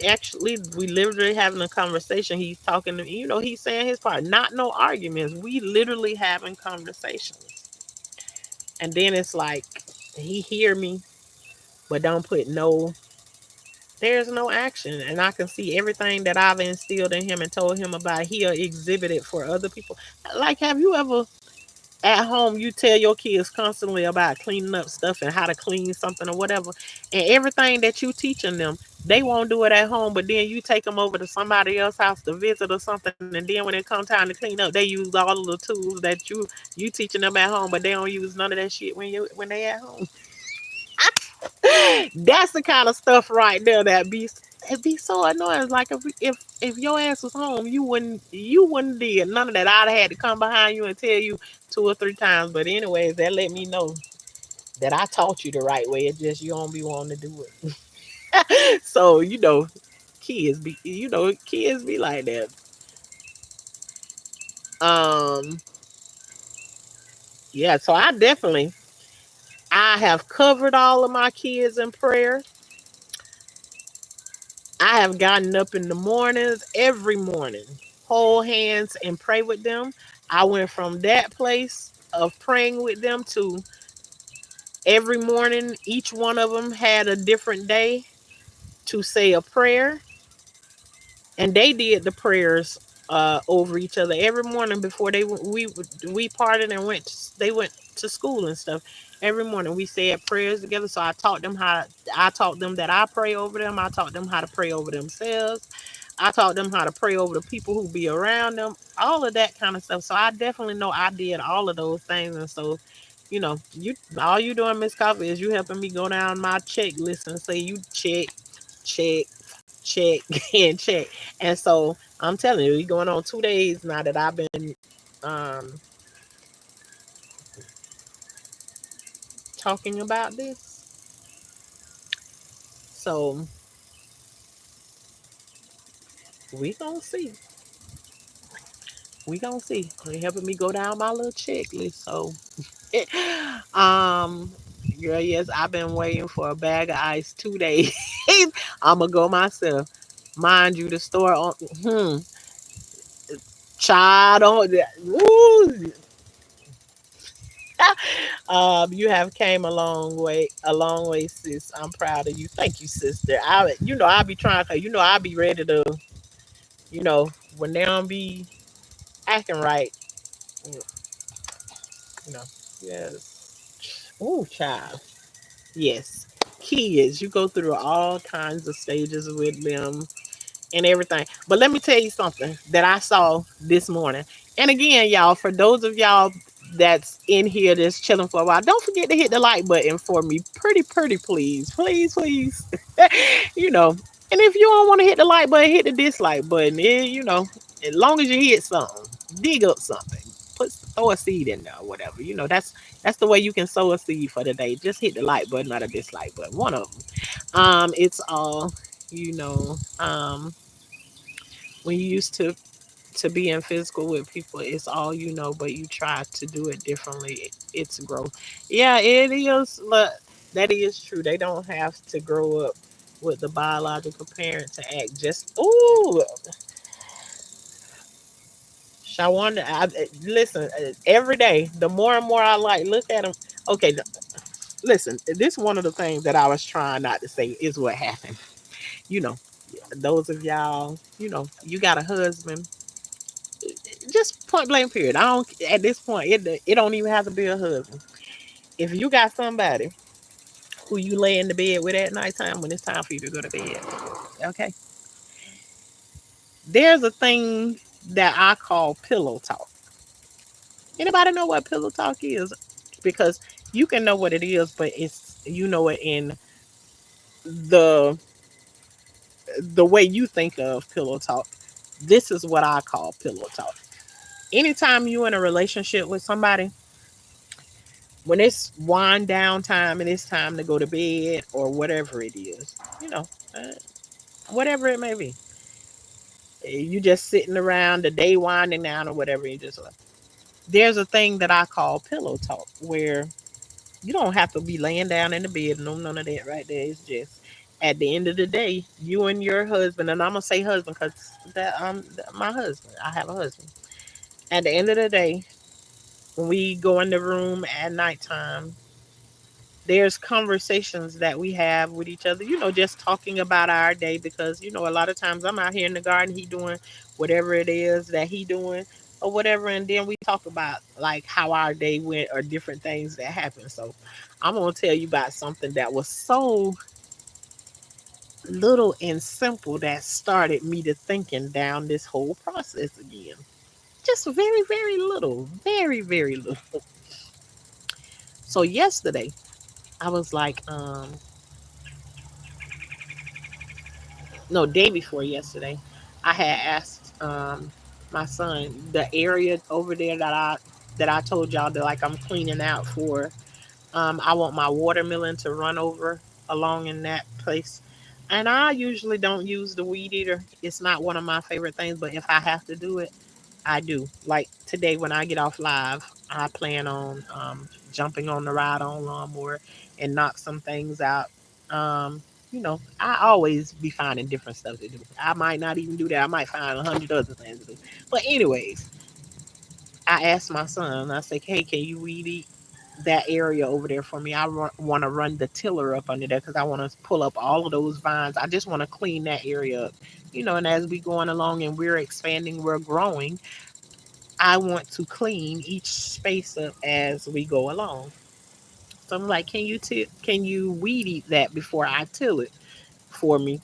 literally having a conversation. He's talking to he's saying his part. Not no arguments. We literally having conversations. And then it's like he hear me, but don't put no there's no action. And I can see everything that I've instilled in him and told him about, he'll exhibit it for other people. Like, have you ever at home, you tell your kids constantly about cleaning up stuff and how to clean something or whatever, and everything that you teaching them, they won't do it at home, but then you take them over to somebody else's house to visit or something, and then when it comes time to clean up, they use all of the tools that you teaching them at home, but they don't use none of that shit when they at home. That's the kind of stuff right there that it be so annoying. Like if your ass was home, you wouldn't did none of that. I'd have had to come behind you and tell you 2 or 3 times. But anyways, that let me know that I taught you the right way. It's just you don't be wanting to do it. So kids be like that. Um, yeah. So I have covered all of my kids in prayer. I have gotten up in the mornings, every morning, hold hands and pray with them. I went from that place of praying with them to every morning, each one of them had a different day to say a prayer, and they did the prayers over each other every morning before we parted and they went to school and stuff. Every morning we said prayers together. So I taught them that I pray over them. I taught them how to pray over themselves. I taught them how to pray over the people who be around them, all of that kind of stuff. So I definitely know I did all of those things. And so, you all you doing, Miss Coffee, is you helping me go down my checklist and say you check, check, check, and check. And so I'm telling you, we going on 2 days now that I've been um talking about this. So we gonna see. We gonna see. They helping me go down my little checklist. So Um, girl, yes, I've been waiting for a bag of ice 2 days. I'ma go myself. Mind you, the store on child on woo, you have came a long way, sis. I'm proud of you. Thank you, sister. I be trying to, I be ready to, you know, when they don't be acting right, you know, yes. Ooh, child. Yes. Kids, you go through all kinds of stages with them and everything. But let me tell you something that I saw this morning. And again, y'all, for those of y'all that's in here that's chilling for a while, don't forget to hit the like button for me. Pretty, please. Please, please. you know. And if you don't want to hit the like button, hit the dislike button. As long as you hit something, dig up something. Throw a seed in there or whatever. That's the way you can sow a seed for the day. Just hit the like button, not a dislike button. One of them. It's all, when you used to to being physical with people, it's all you know, but you try to do it differently. It's growth. Yeah, it is. Look, that is true. They don't have to grow up with the biological parent to act just. Ooh, Shawanda, listen. Every day, the more and more I like look at them. Okay, listen. This one of the things that I was trying not to say is what happened. You know, those of y'all, you got a husband. Just point blank period. I don't. At this point, it don't even have to be a husband. If you got somebody who you lay in the bed with at nighttime when it's time for you to go to bed, okay, there's a thing that I call pillow talk. Anybody know what pillow talk is? Because you can know what it is, but it's you know it in the the way you think of pillow talk. This is what I call pillow talk. Anytime you in a relationship with somebody, when it's wind down time and it's time to go to bed or whatever it is, uh, whatever it may be, you just sitting around the day winding down or whatever. You just there's a thing that I call pillow talk where you don't have to be laying down in the bed. No, none of that right there. It's just at the end of the day, you and your husband, and I'm gonna say husband because my husband. I have a husband. At the end of the day, when we go in the room at nighttime, there's conversations that we have with each other, just talking about our day because, a lot of times I'm out here in the garden, he doing whatever it is that he doing or whatever. And then we talk about like how our day went or different things that happened. So I'm going to tell you about something that was so little and simple that started me to thinking down this whole process again. Just very, very little, very, very little. So yesterday I was like, no, day before yesterday, I had asked my son the area over there that I told y'all that like I'm cleaning out for. I want my watermelon to run over along in that place. And I usually don't use the weed eater. It's not one of my favorite things, but if I have to do it, I do. Like today when I get off live, I plan on jumping on the ride on lawnmower and knock some things out. I always be finding different stuff to do. I might not even do that. I might find 100 other things to do. But anyways, I asked my son. I said, "Hey, can you weed eat that area over there for me? I want to run the tiller up under there because I want to pull up all of those vines. I just want to clean that area up." And as we going along and we're expanding, we're growing, I want to clean each space up as we go along. So I'm like, can you weed eat that before I till it for me?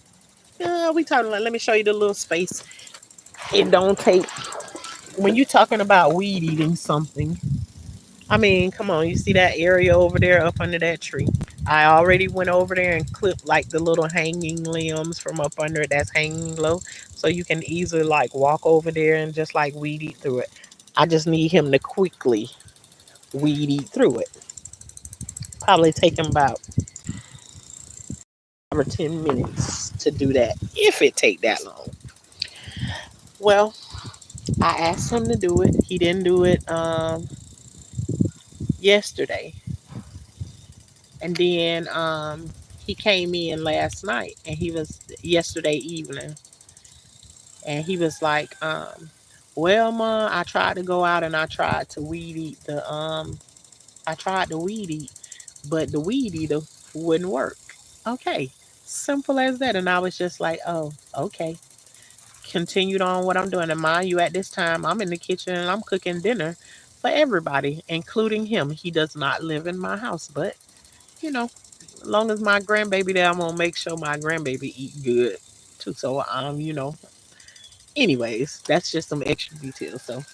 Yeah, we talking like, let me show you the little space. It don't take when you talking about weed eating something. I mean, come on, you see that area over there up under that tree? I already went over there and clipped like the little hanging limbs from up under it that's hanging low. So you can easily like walk over there and just like weed eat through it. I just need him to quickly weed eat through it. Probably take him about 5 or 10 minutes to do that, if it take that long. Well, I asked him to do it. He didn't do it yesterday, and then he came in last night, and he was yesterday evening, and he was like, "Well, ma, I tried to go out and I tried to weed eat I tried to weed eat, but the weed eater wouldn't work." Okay, simple as that. And I was just like, "Oh, okay." Continued on what I'm doing. And mind you, at this time, I'm in the kitchen and I'm cooking dinner for everybody, including him. He does not live in my house, but you know, as long as my grandbaby there, I'm gonna make sure my grandbaby eat good too. So anyways, that's just some extra details. So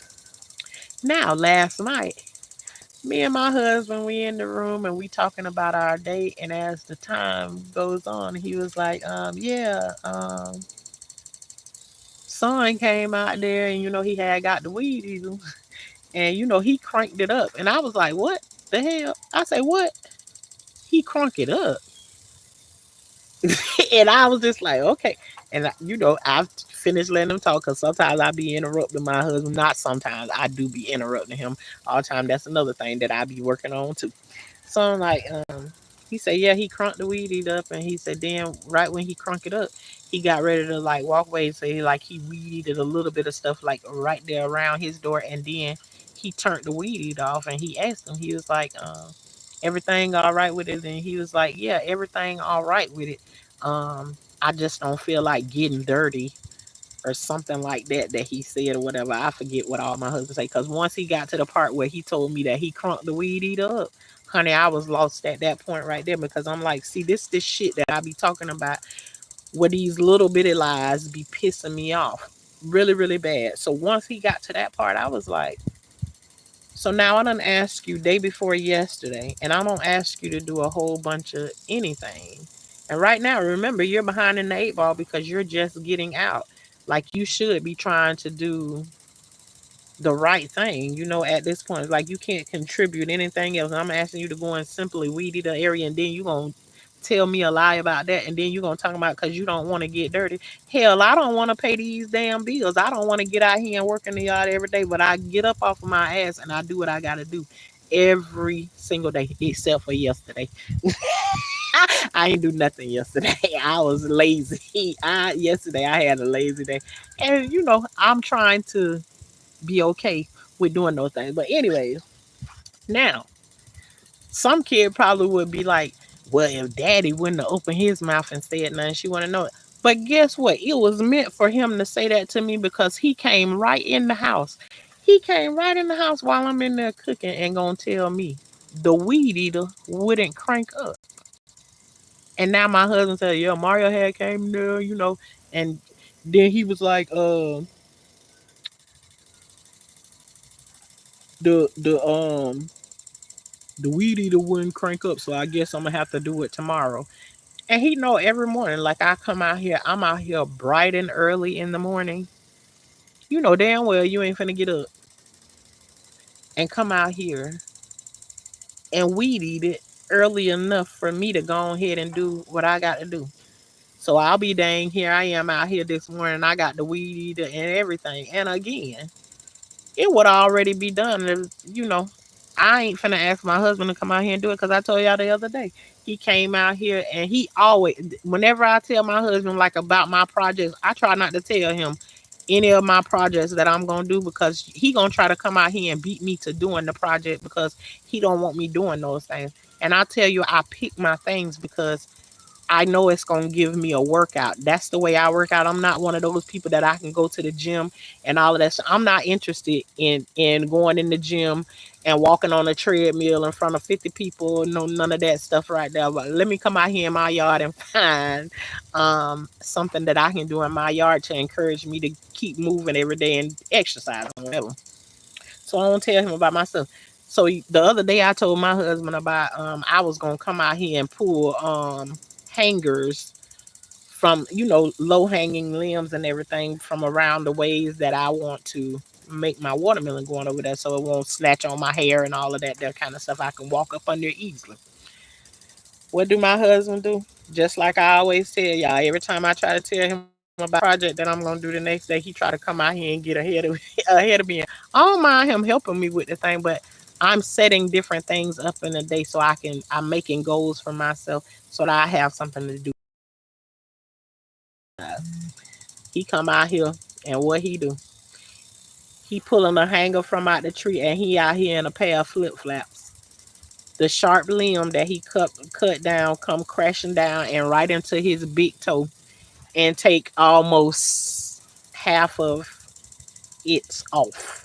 now, last night, me and my husband, we in the room and we talking about our date. And as the time goes on, he was like, yeah, son came out there and he had got the weed eater and he cranked it up. And I was like, what the hell? I said, what? He cranked it up. And I was just like, okay. And I've finish letting him talk because sometimes I be interrupting my husband. Not sometimes, I do be interrupting him all the time. That's another thing that I be working on too. So I'm like, he said, yeah, he crunked the weed eat up, and he said, then right when he crunk it up, he got ready to like walk away. So he like he weed eated a little bit of stuff like right there around his door, and then he turned the weed eat off, and he asked him, he was like, everything all right with it? And he was like, yeah, everything all right with it. I just don't feel like getting dirty or something like that that he said or whatever. I forget what all my husband say because once he got to the part where he told me that he crunked the weed eater up, honey, I was lost at that point right there because I'm like, see, this shit that I be talking about where these little bitty lies be pissing me off really, really bad. So once he got to that part, I was like, so now I done ask you day before yesterday, and I don't ask you to do a whole bunch of anything. And right now, remember, you're behind in the eight ball because you're just getting out. Like you should be trying to do the right thing, at this point. It's like you can't contribute anything else. I'm asking you to go and simply weed the area, and then you going to tell me a lie about that, and then you going to talk about because you don't want to get dirty. Hell, I don't want to pay these damn bills. I don't want to get out here and work in the yard every day, but I get up off of my ass and I do what I got to do every single day except for yesterday. I ain't do nothing yesterday. I was lazy. Yesterday I had a lazy day. And I'm trying to be okay with doing those things. But anyways, now some kid probably would be like, well, if daddy wouldn't have opened his mouth and said nothing, she wouldn't know it. But guess what? It was meant for him to say that to me because he came right in the house. He came right in the house while I'm in there cooking and gonna tell me the weed eater wouldn't crank up. And now my husband said, yeah, Mario had came there, and then he was like, the the weed eater wouldn't crank up, so I guess I'm gonna have to do it tomorrow. And he know every morning, like I come out here, I'm out here bright and early in the morning. You know damn well you ain't finna get up and come out here and weed eat it early enough for me to go ahead and do what I got to do. So I'll be dang here I am out here this morning. I got the weed eater and everything. And again, it would already be done. I ain't finna ask my husband to come out here and do it because I told y'all the other day. He came out here and he always, whenever I tell my husband like about my projects, I try not to tell him any of my projects that I'm gonna do because he gonna try to come out here and beat me to doing the project because he don't want me doing those things. And I tell you, I pick my things because I know it's gonna give me a workout. That's the way I work out. I'm not one of those people that I can go to the gym and all of that. I'm not interested in going in the gym and walking on a treadmill in front of 50 people. No, none of that stuff right there. But let me come out here in my yard and find something that I can do in my yard to encourage me to keep moving every day and exercise or whatever. So I don't tell him about myself. So the other day I told my husband about I was gonna come out here and pull hangers from low hanging limbs and everything from around the ways that I want to make my watermelon going over there so it won't snatch on my hair and all of that kind of stuff. I can walk up under it easily. What do my husband do? Just like I always tell y'all, every time I try to tell him about a project that I'm gonna do the next day, he try to come out here and get ahead of ahead of me. I don't mind him helping me with the thing, but I'm setting different things up in the day so I'm making goals for myself so that I have something to do. He come out here and what he do? He pulling a hanger from out the tree and he out here in a pair of flip flops. The sharp limb that he cut down come crashing down and right into his big toe and take almost half of it off.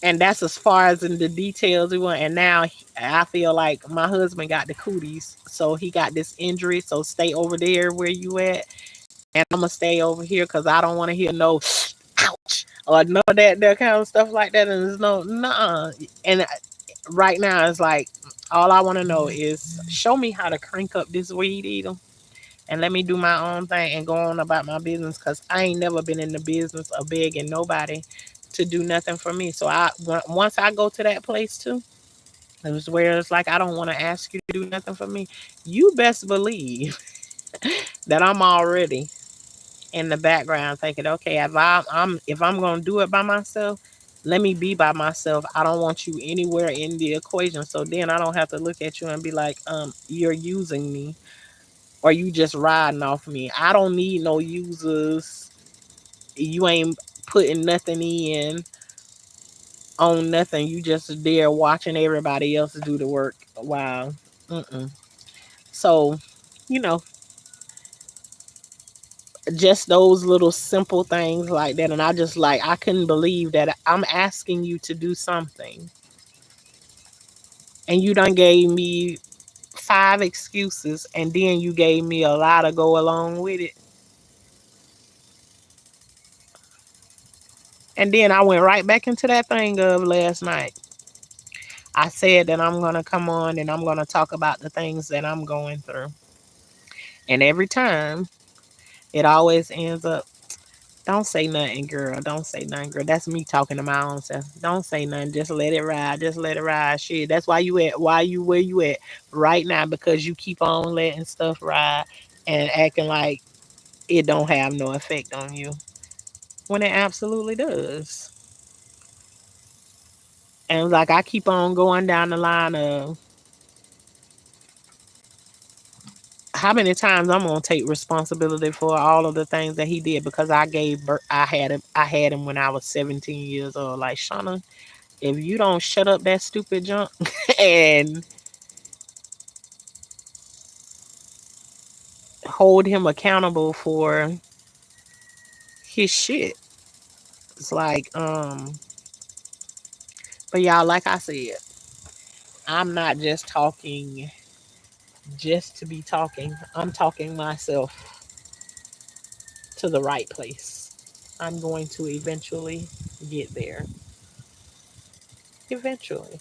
And that's as far as in the details we want. And now I feel like my husband got the cooties, so he got this injury. So stay over there where you at, and I'm gonna stay over here because I don't want to hear no ouch or none of that kind of stuff like that. And there's no nah. And right now it's like all I want to know is show me how to crank up this weed eater and let me do my own thing and go on about my business because I ain't never been in the business of begging nobody to do nothing for me. So once I go to that place too, it was where it's like I don't want to ask you to do nothing for me. You best believe that I'm already in the background thinking, okay, if I'm gonna do it by myself, let me be by myself. I don't want you anywhere in the equation. So then I don't have to look at you and be like, you're using me or you just riding off me. I don't need no users. You ain't putting nothing in on nothing. You just there watching everybody else do the work. Wow. Mm-mm. So, you know, just those little simple things like that. And I just like, I couldn't believe that I'm asking you to do something and you done gave me five excuses and then you gave me a lot to go along with it. And then I went right back into that thing of last night. I said that I'm going to come on and I'm going to talk about the things that I'm going through. And every time it always ends up, don't say nothing, girl. Don't say nothing, girl. That's me talking to my own self. Don't say nothing. Just let it ride. Just let it ride. Shit. That's why you at where you at right now, because you keep on letting stuff ride and acting like it don't have no effect on you. When it absolutely does. And like I keep on going down the line of how many times I'm gonna take responsibility for all of the things that he did because I gave birth. I had him when I was 17 years old. Like, Shauna, if you don't shut up that stupid junk and hold him accountable for his shit, it's like, but y'all, like I said, I'm not just talking just to be talking. I'm talking myself to the right place. I'm going to eventually get there. Eventually.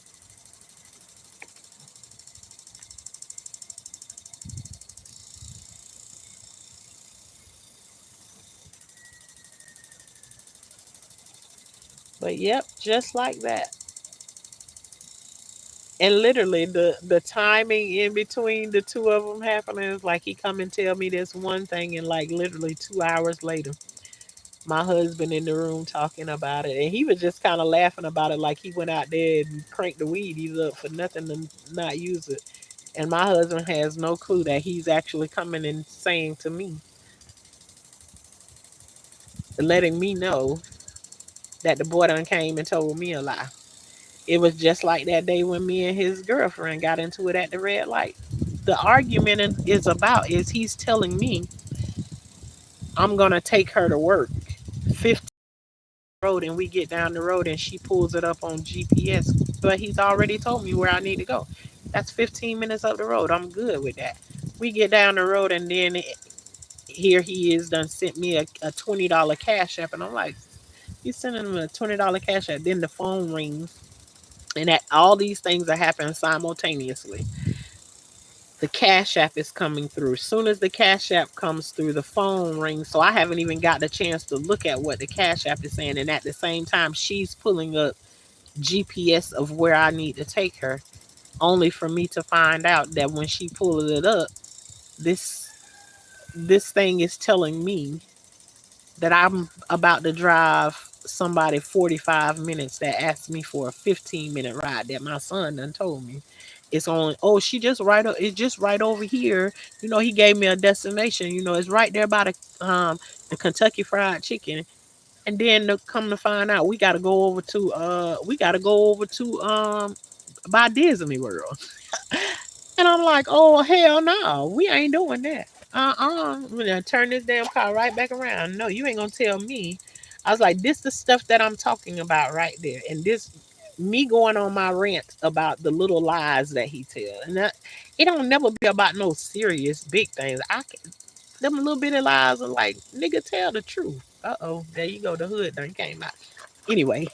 But yep, just like that. And literally the timing in between the two of them happening is like he come and tell me this one thing and like literally 2 hours later my husband in the room talking about it and he was just kind of laughing about it like he went out there and cranked the weed he's up for nothing to not use it. And my husband has no clue that he's actually coming and saying to me, letting me know that the boy done came and told me a lie. It was just like that day when me and his girlfriend got into it at the red light. The argument is about is he's telling me I'm gonna take her to work 15 road and we get down the road and she pulls it up on GPS. But he's already told me where I need to go. That's 15 minutes up the road. I'm good with that. We get down the road and then here he is done sent me a $20 cash app and I'm like, you sending him a $20 cash app. Then the phone rings and that all these things are happening simultaneously. The cash app is coming through. As soon as the cash app comes through, the phone rings. So I haven't even got the chance to look at what the cash app is saying. And at the same time, she's pulling up GPS of where I need to take her, only for me to find out that when she pulls it up, this this thing is telling me that I'm about to drive somebody 45 minutes that asked me for a 15-minute ride that my son done told me. It's on, oh, she just it's just right over here. He gave me a destination, it's right there by the Kentucky Fried Chicken. And then to come to find out we gotta go over to by Disney World. And I'm like, oh hell no, we ain't doing that. I'm gonna turn this damn car right back around. No, you ain't gonna tell me. I was like, this the stuff that I'm talking about right there. And this me going on my rant about the little lies that he tell. And it don't never be about no serious big things. Them little bitty lies are like, nigga, tell the truth. Uh-oh, there you go. The hood done came out. Anyway.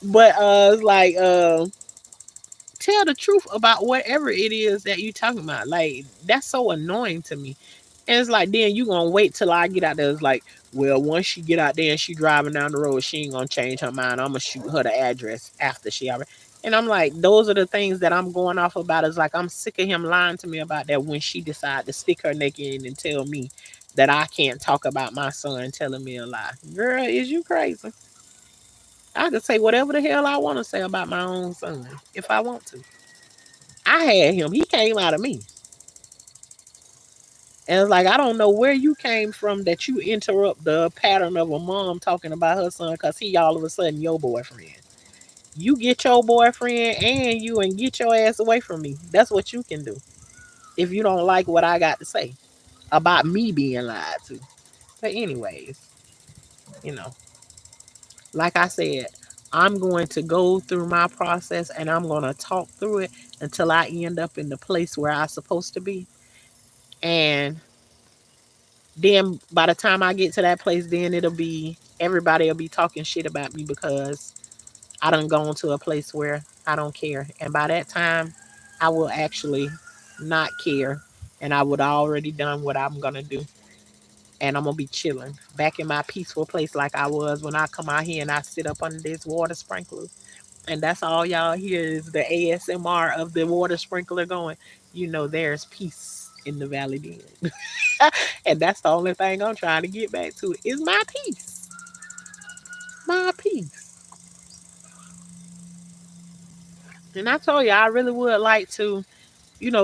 But it's like tell the truth about whatever it is that you talking about. Like, that's so annoying to me. And it's like, then you gonna wait till I get out there. It's like, well, once she get out there and she driving down the road, she ain't gonna change her mind. I'm gonna shoot her the address after she already. And I'm like, those are the things that I'm going off about. Is like I'm sick of him lying to me about that when she decide to stick her neck in and tell me that I can't talk about my son telling me a lie. Girl, is you crazy? I could say whatever the hell I want to say about my own son if I want to. I had him. He came out of me. And it's like, I don't know where you came from that you interrupt the pattern of a mom talking about her son because he all of a sudden your boyfriend. You get your boyfriend and you and get your ass away from me. That's what you can do if you don't like what I got to say about me being lied to. But anyways, you know, like I said, I'm going to go through my process and I'm going to talk through it until I end up in the place where I'm supposed to be. And then by the time I get to that place, then it'll be everybody will be talking shit about me because I done gone to a place where I don't care. And by that time, I will actually not care. And I would already done what I'm gonna do. And I'm gonna be chilling back in my peaceful place like I was when I come out here and I sit up under this water sprinkler. And that's all y'all hear is the ASMR of the water sprinkler going. You know there's peace in the valley then. And that's the only thing I'm trying to get back to is my peace. My peace. And I told you I really would like to,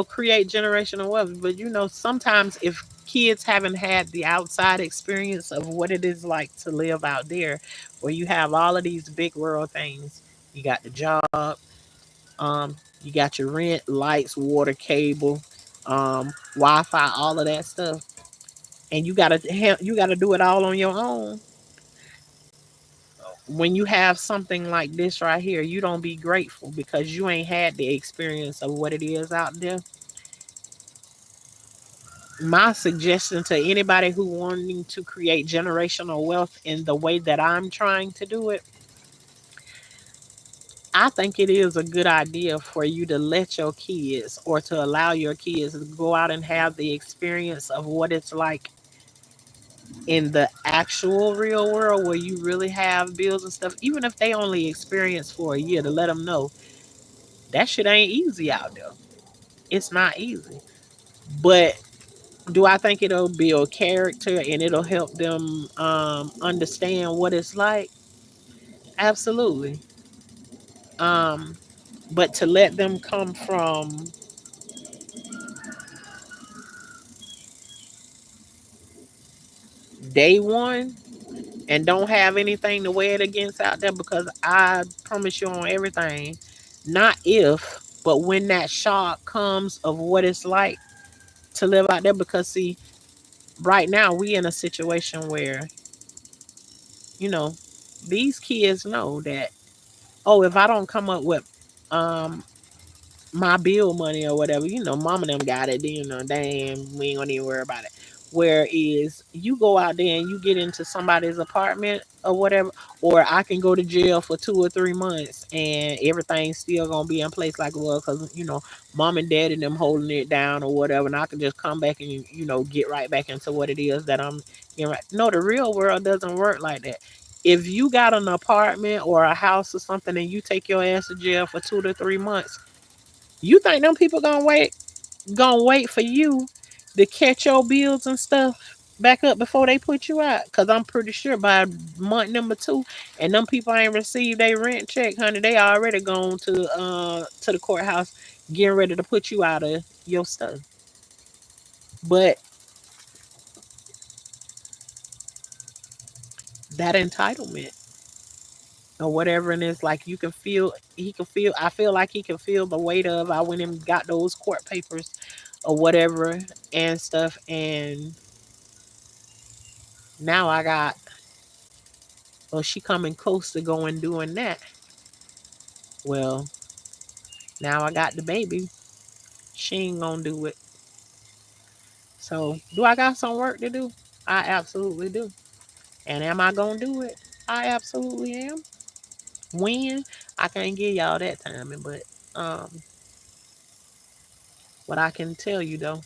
create generational wealth. But sometimes if kids haven't had the outside experience of what it is like to live out there, where you have all of these big world things, you got the job, um, you got your rent, lights, water, cable, Wi-Fi, all of that stuff, and you gotta do it all on your own. When you have something like this right here, you don't be grateful because you ain't had the experience of what it is out there. My suggestion to anybody who wanting to create generational wealth in the way that I'm trying to do it, I think it is a good idea for you to let your kids or to allow your kids to go out and have the experience of what it's like in the actual real world where you really have bills and stuff, even if they only experience for a year, to let them know that shit ain't easy out there. It's not easy. But do I think it'll build character and it'll help them understand what it's like? Absolutely. Um, but to let them come from day one and don't have anything to weigh it against out there, because I promise you on everything, not if, but when that shock comes of what it's like to live out there. Because see, right now we in a situation where, you know, these kids know that, oh, if I don't come up with um my bill money or whatever, mom and them got it, damn, we ain't gonna even worry about it. Whereas you go out there and you get into somebody's apartment or whatever, or I can go to jail for 2 or 3 months and everything's still gonna be in place like it was, because mom and dad and them holding it down or whatever, and I can just come back and get right back into what it is that I'm right. No, the real world doesn't work like that. If you got an apartment or a house or something and you take your ass to jail for 2 to 3 months, you think them people gonna wait for you to catch your bills and stuff back up before they put you out? Cause I'm pretty sure by month number 2, and them people ain't received their rent check, honey, they already gone to the courthouse getting ready to put you out of your stuff. But that entitlement or whatever, and it's like you can feel he can feel I feel like he can feel the weight of, I went and got those court papers or whatever and stuff, and now I got, well, she coming close to going doing that. Well, now I got the baby. She ain't gonna do it. So, do I got some work to do? I absolutely do. And am I gonna do it? I absolutely am. When? I can't give y'all that timing, but um, what I can tell you though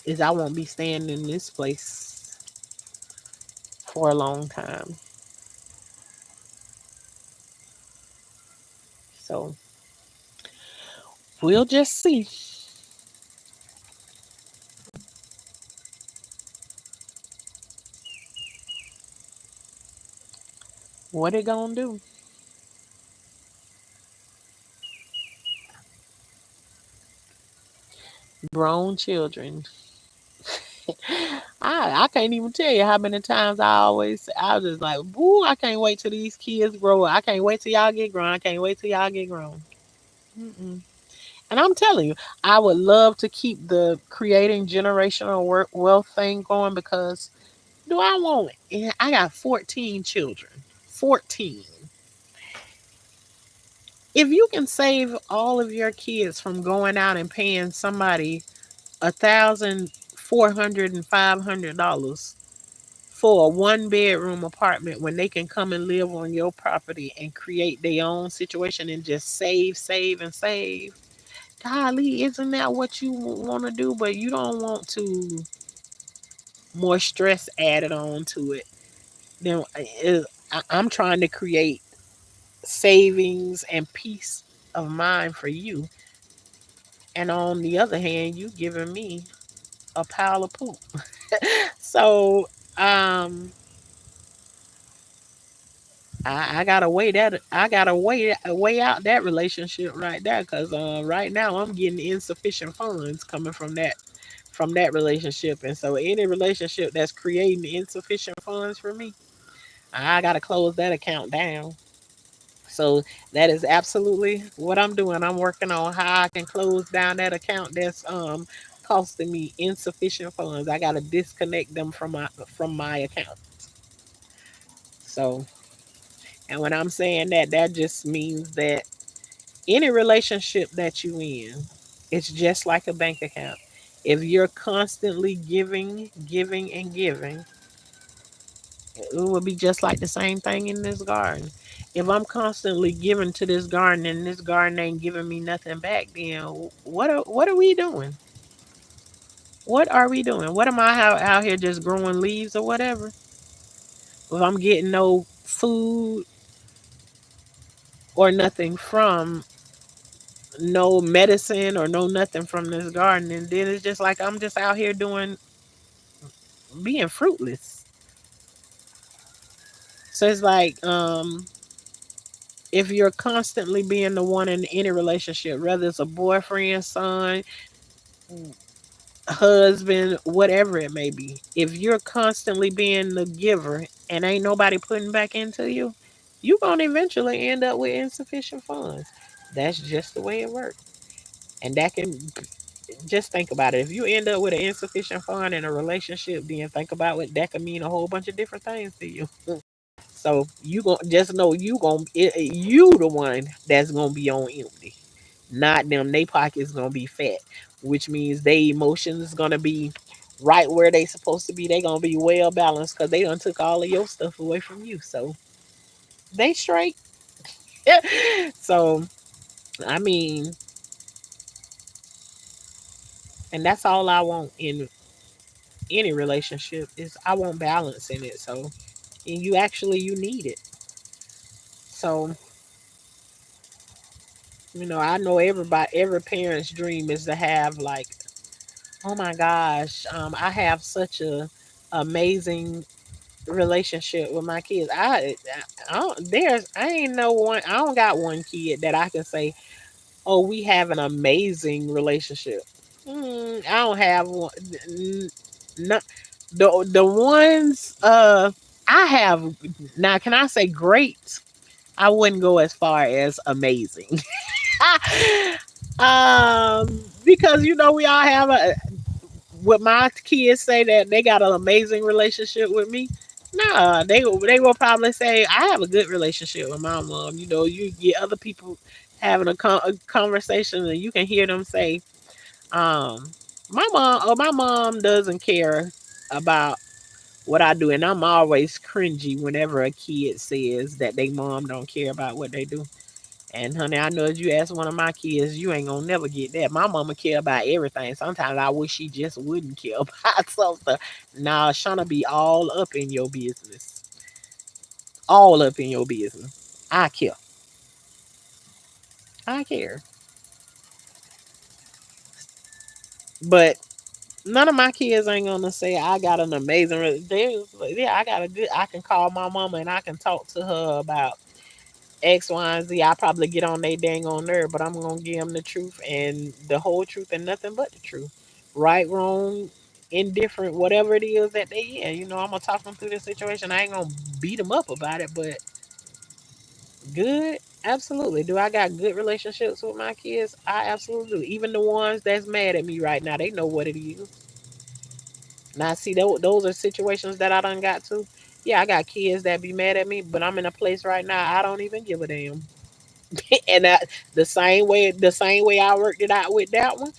is I won't be staying in this place for a long time. So we'll just see. What it gonna do? Grown children. I can't even tell you how many times I was just like, "Woo! I can't wait till these kids grow up. I can't wait till y'all get grown. I can't wait till y'all get grown." Mm-mm. And I'm telling you, I would love to keep the creating generational wealth thing going because do I want it? Yeah, I got 14 children. 14. If you can save all of your kids from going out and paying somebody $1,400 and $500 for a one bedroom apartment when they can come and live on your property and create their own situation and just save, save, and save. Golly, isn't that what you want to do? But you don't want to more stress added on to it. Then I'm trying to create savings and peace of mind for you. And on the other hand, you giving me a pile of poop. So um I gotta weigh that. I gotta weigh out that relationship right there, because right now I'm getting insufficient funds coming from that relationship, and so any relationship that's creating insufficient funds for me, I gotta close that account down. So that is absolutely what I'm doing. I'm working on how I can close down that account that's costing me insufficient funds. I gotta disconnect them from my account. So, and when I'm saying that, that just means that any relationship that you in, it's just like a bank account. If you're constantly giving, giving, and giving, it will be just like the same thing in this garden. If I'm constantly giving to this garden and this garden ain't giving me nothing back, then what are we doing? What are we doing? What am I out here just growing leaves or whatever? If I'm getting no food or nothing from no medicine or no nothing from this garden, and then it's just like I'm just out here doing being fruitless. So it's like if you're constantly being the one in any relationship, whether it's a boyfriend, son, husband, whatever it may be, if you're constantly being the giver and ain't nobody putting back into you, you're gonna eventually end up with insufficient funds. That's just the way it works. And that can just think about it. If you end up with an insufficient fund in a relationship, then think about what that could mean a whole bunch of different things to you. So you gonna just know you the one that's gonna be on empty, not them. They pockets gonna be fat, which means they emotions gonna be right where they supposed to be. They gonna be well balanced because they done took all of your stuff away from you. So they straight. So I mean, and that's all I want in any relationship is I want balance in it. So and you need it. So I know every parent's dream is to have like, oh my gosh, I have such a amazing relationship with my kids. I ain't no one. I don't got one kid that I can say, oh, we have an amazing relationship. I don't have one. No, the ones I have now. Can I say great? I wouldn't go as far as amazing. Because we all have a. Would my kids say that they got an amazing relationship with me? Nah, they will probably say I have a good relationship with my mom. You get other people having a conversation and you can hear them say, um, my mom doesn't care about what I do, and I'm always cringy whenever a kid says that they mom don't care about what they do. And honey, I know if you ask one of my kids, you ain't gonna never get that. My mama care about everything. Sometimes I wish she just wouldn't care about something. Nah, Shauna be all up in your business. All up in your business. I care. I care. But None of my kids ain't gonna say I got an amazing. Yeah, I got a good. I can call my mama and I can talk to her about X, Y, and Z. I probably get on they dang on nerve, but I'm gonna give them the truth and the whole truth and nothing but the truth. Right, wrong, indifferent, whatever it is that they in. I'm gonna talk them through the situation. I ain't gonna beat them up about it, but good, absolutely. Do I got good relationships with my kids? I absolutely do. Even the ones that's mad at me right now, they know what it is. Now, see, those are situations that I done got to. Yeah, I got kids that be mad at me, but I'm in a place right now I don't even give a damn. And the same way I worked it out with that one,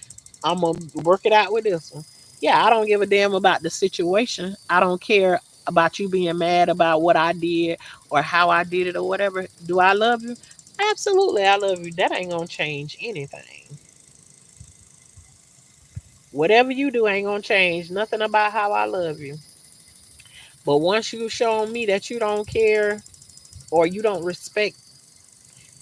I'm gonna work it out with this one. Yeah, I don't give a damn about the situation. I don't care about you being mad about what I did or how I did it or whatever. Do I love you? Absolutely, I love you. That ain't gonna change anything. Whatever you do ain't gonna change nothing about how I love you. But once you show me that you don't care or you don't respect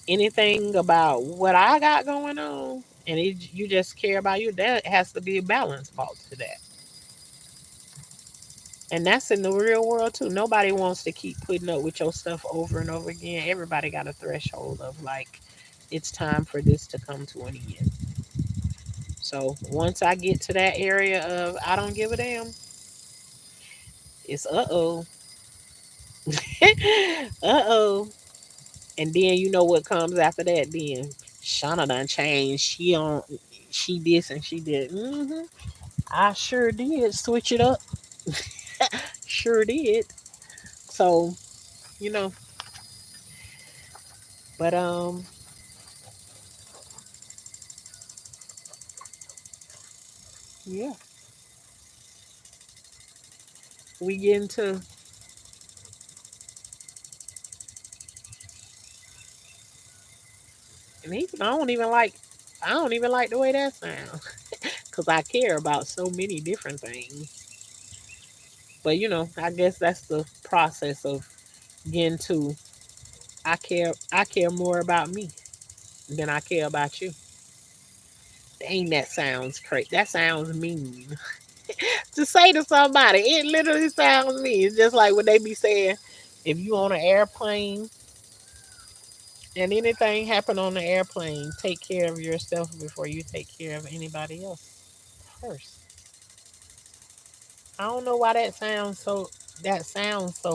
anything about what I got going on, and you just care about you, that has to be a balance fault to that. And that's in the real world too. Nobody wants to keep putting up with your stuff over and over again. Everybody got a threshold of like, it's time for this to come to an end. So once I get to that area of I don't give a damn, it's uh oh. And then you know what comes after that. Then Shauna done changed. She this and she did. I sure did switch it up. Sure did. So you know, but yeah, we get into. And even I don't even like the way that sounds because I care about so many different things. But I guess that's the process of getting to. I care more about me than I care about you. Dang, that sounds crazy. That sounds mean to say to somebody. It literally sounds mean. It's just like when they be saying, if you on an airplane and anything happen on the airplane, take care of yourself before you take care of anybody else first. I don't know why that sounds so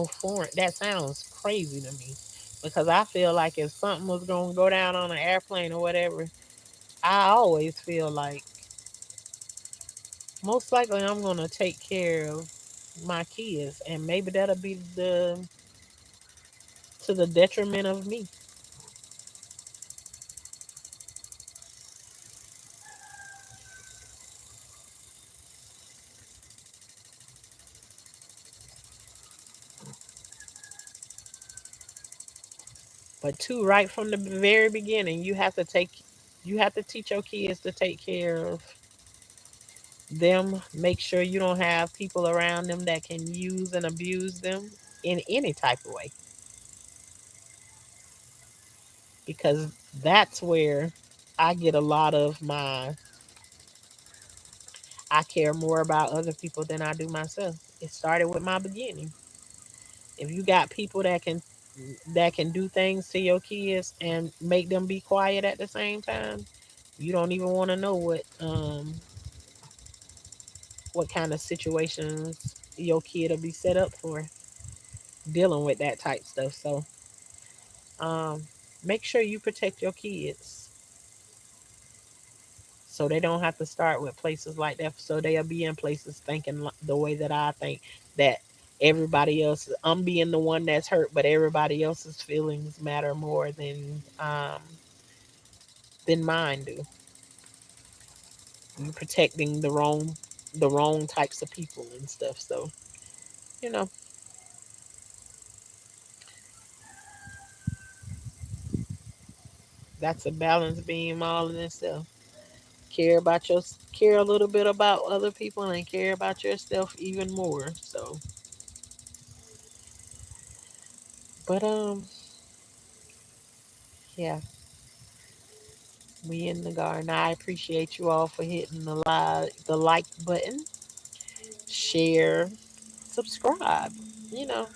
foreign. That sounds crazy to me. Because I feel like if something was gonna go down on an airplane or whatever, I always feel like most likely I'm gonna take care of my kids, and maybe that'll be to the detriment of me. But two, right from the very beginning, you have to teach your kids to take care of them. Make sure you don't have people around them that can use and abuse them in any type of way, because that's where I get a lot of my. I care more about other people than I do myself. It started with my beginning. If you got people that can do things to your kids and make them be quiet at the same time, you don't even want to know what kind of situations your kid will be set up for dealing with that type stuff. So um, make sure you protect your kids so they don't have to start with places like that. So they'll be in places thinking the way that I think, that everybody else, I'm being the one that's hurt, but everybody else's feelings matter more than mine do. You protecting the wrong types of people and stuff. So you know that's a balance beam all in itself. Care about your care a little bit about other people and care about yourself even more. So, but yeah, we in the garden. I appreciate you all for hitting the like button. share, subscribe.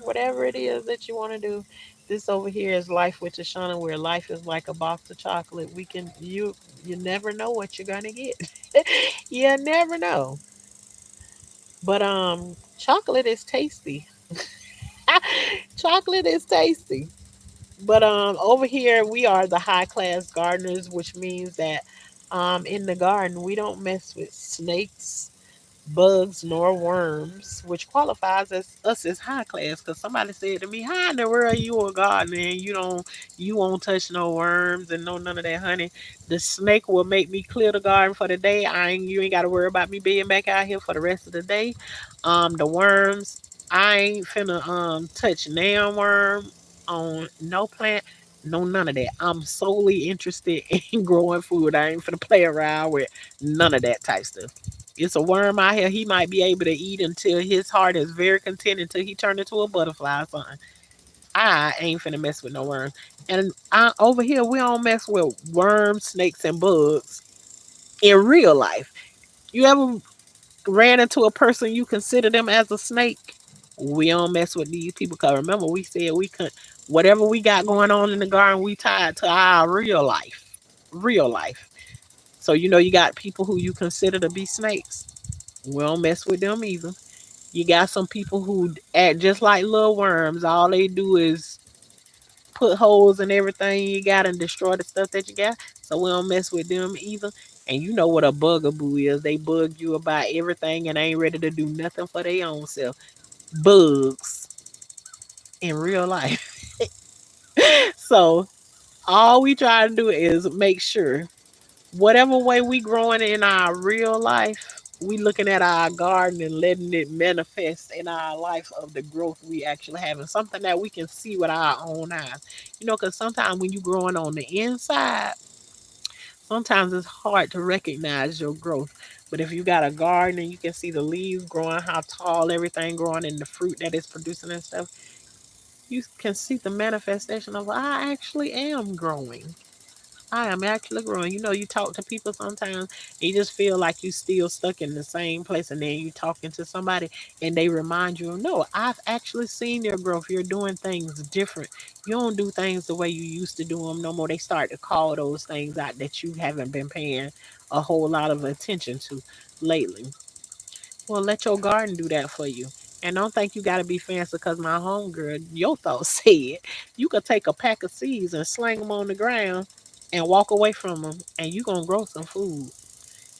Whatever it is that you want to do. This over here is Life with Tashanna, where life is like a box of chocolate. You never know what you're gonna get. You never know. But chocolate is tasty. Chocolate is tasty. But over here we are the high class gardeners, which means that in the garden we don't mess with snakes, bugs, nor worms, which qualifies as us as high class. Because somebody said to me, "How in the world you a gardener and you won't touch no worms and no none of that, honey? The snake will make me clear the garden for the day. You ain't got to worry about me being back out here for the rest of the day. The worms, I ain't finna touch nan worm on no plant." No, none of that. I'm solely interested in growing food. I ain't finna play around with none of that type stuff. It's a worm out here he might be able to eat until his heart is very content until he turned into a butterfly or something. I ain't finna mess with no worms. And over here, we don't mess with worms, snakes, and bugs in real life. You ever ran into a person you consider them as a snake? We don't mess with these people because remember, we said we could, whatever we got going on in the garden, we tied to our real life. Real life. So, you got people who you consider to be snakes. We don't mess with them either. You got some people who act just like little worms. All they do is put holes in everything you got and destroy the stuff that you got. So we don't mess with them either. And you know what a bugaboo is. They bug you about everything and ain't ready to do nothing for their own self. Bugs in real life. So all we try to do is make sure whatever way we growing in our real life, we looking at our garden and letting it manifest in our life of the growth we actually having, something that we can see with our own eyes. Because sometimes when you growing on the inside, sometimes it's hard to recognize your growth. But if you got a garden and you can see the leaves growing, how tall everything growing, and the fruit that it's producing and stuff, you can see the manifestation of I actually am growing. I am actually growing. You talk to people sometimes, you just feel like you still stuck in the same place, and then you talking to somebody and they remind you, no, I've actually seen your growth. You're doing things different. You don't do things the way you used to do them no more. They start to call those things out that you haven't been paying a whole lot of attention to lately. Well, let your garden do that for you. And don't think you got to be fancy because my homegirl, your thoughts said you could take a pack of seeds and sling them on the ground and walk away from them, and you going to grow some food.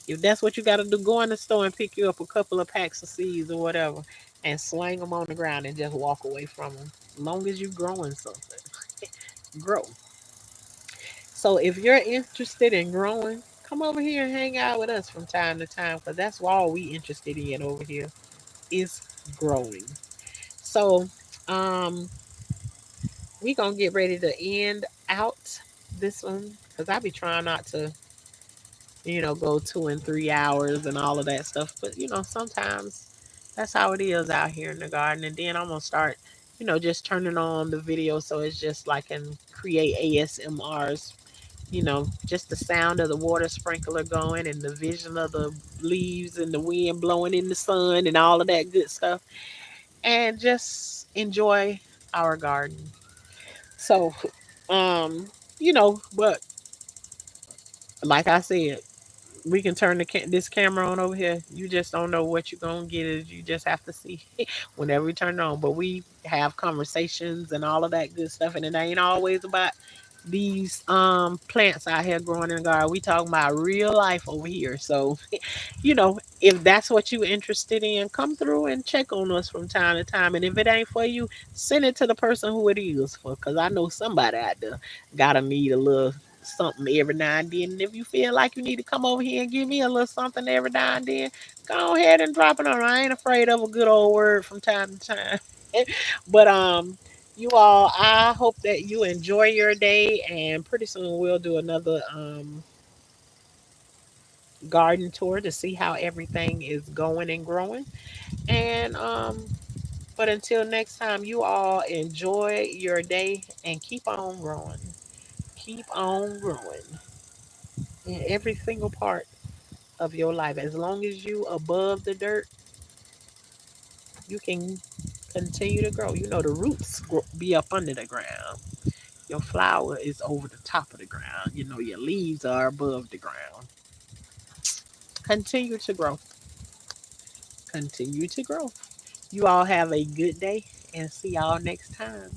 If that's what you got to do, go in the store and pick you up a couple of packs of seeds or whatever and sling them on the ground and just walk away from them. As long as you growing something, grow. So if you're interested in growing, come over here and hang out with us from time to time because that's all we interested in over here is growing. So, um, we gonna get ready to end out this one because I be trying not to, go 2 and 3 hours and all of that stuff. But sometimes that's how it is out here in the garden. And then I'm gonna start, just turning on the video so it's just like can create ASMRs. Just the sound of the water sprinkler going and the vision of the leaves and the wind blowing in the sun and all of that good stuff and just enjoy our garden. So, but like I said, we can turn this camera on over here. You just don't know what you're gonna get. You just have to see whenever we turn it on. But we have conversations and all of that good stuff, and it ain't always about these plants out here growing in the garden. We talking about real life over here. So if that's what you're interested in, come through and check on us from time to time. And if it ain't for you, send it to the person who it is for. Because I know somebody out there gotta need a little something every now and then. And if you feel like you need to come over here and give me a little something every now and then, go ahead and drop it on. I ain't afraid of a good old word from time to time. But you all, I hope that you enjoy your day, and pretty soon we'll do another garden tour to see how everything is going and growing. And but until next time, you all enjoy your day and keep on growing. Keep on growing in every single part of your life. As long as you above the dirt, you can continue to grow. You know, the roots be up under the ground. Your flower is over the top of the ground. You know, your leaves are above the ground. Continue to grow. Continue to grow. You all have a good day and see y'all next time.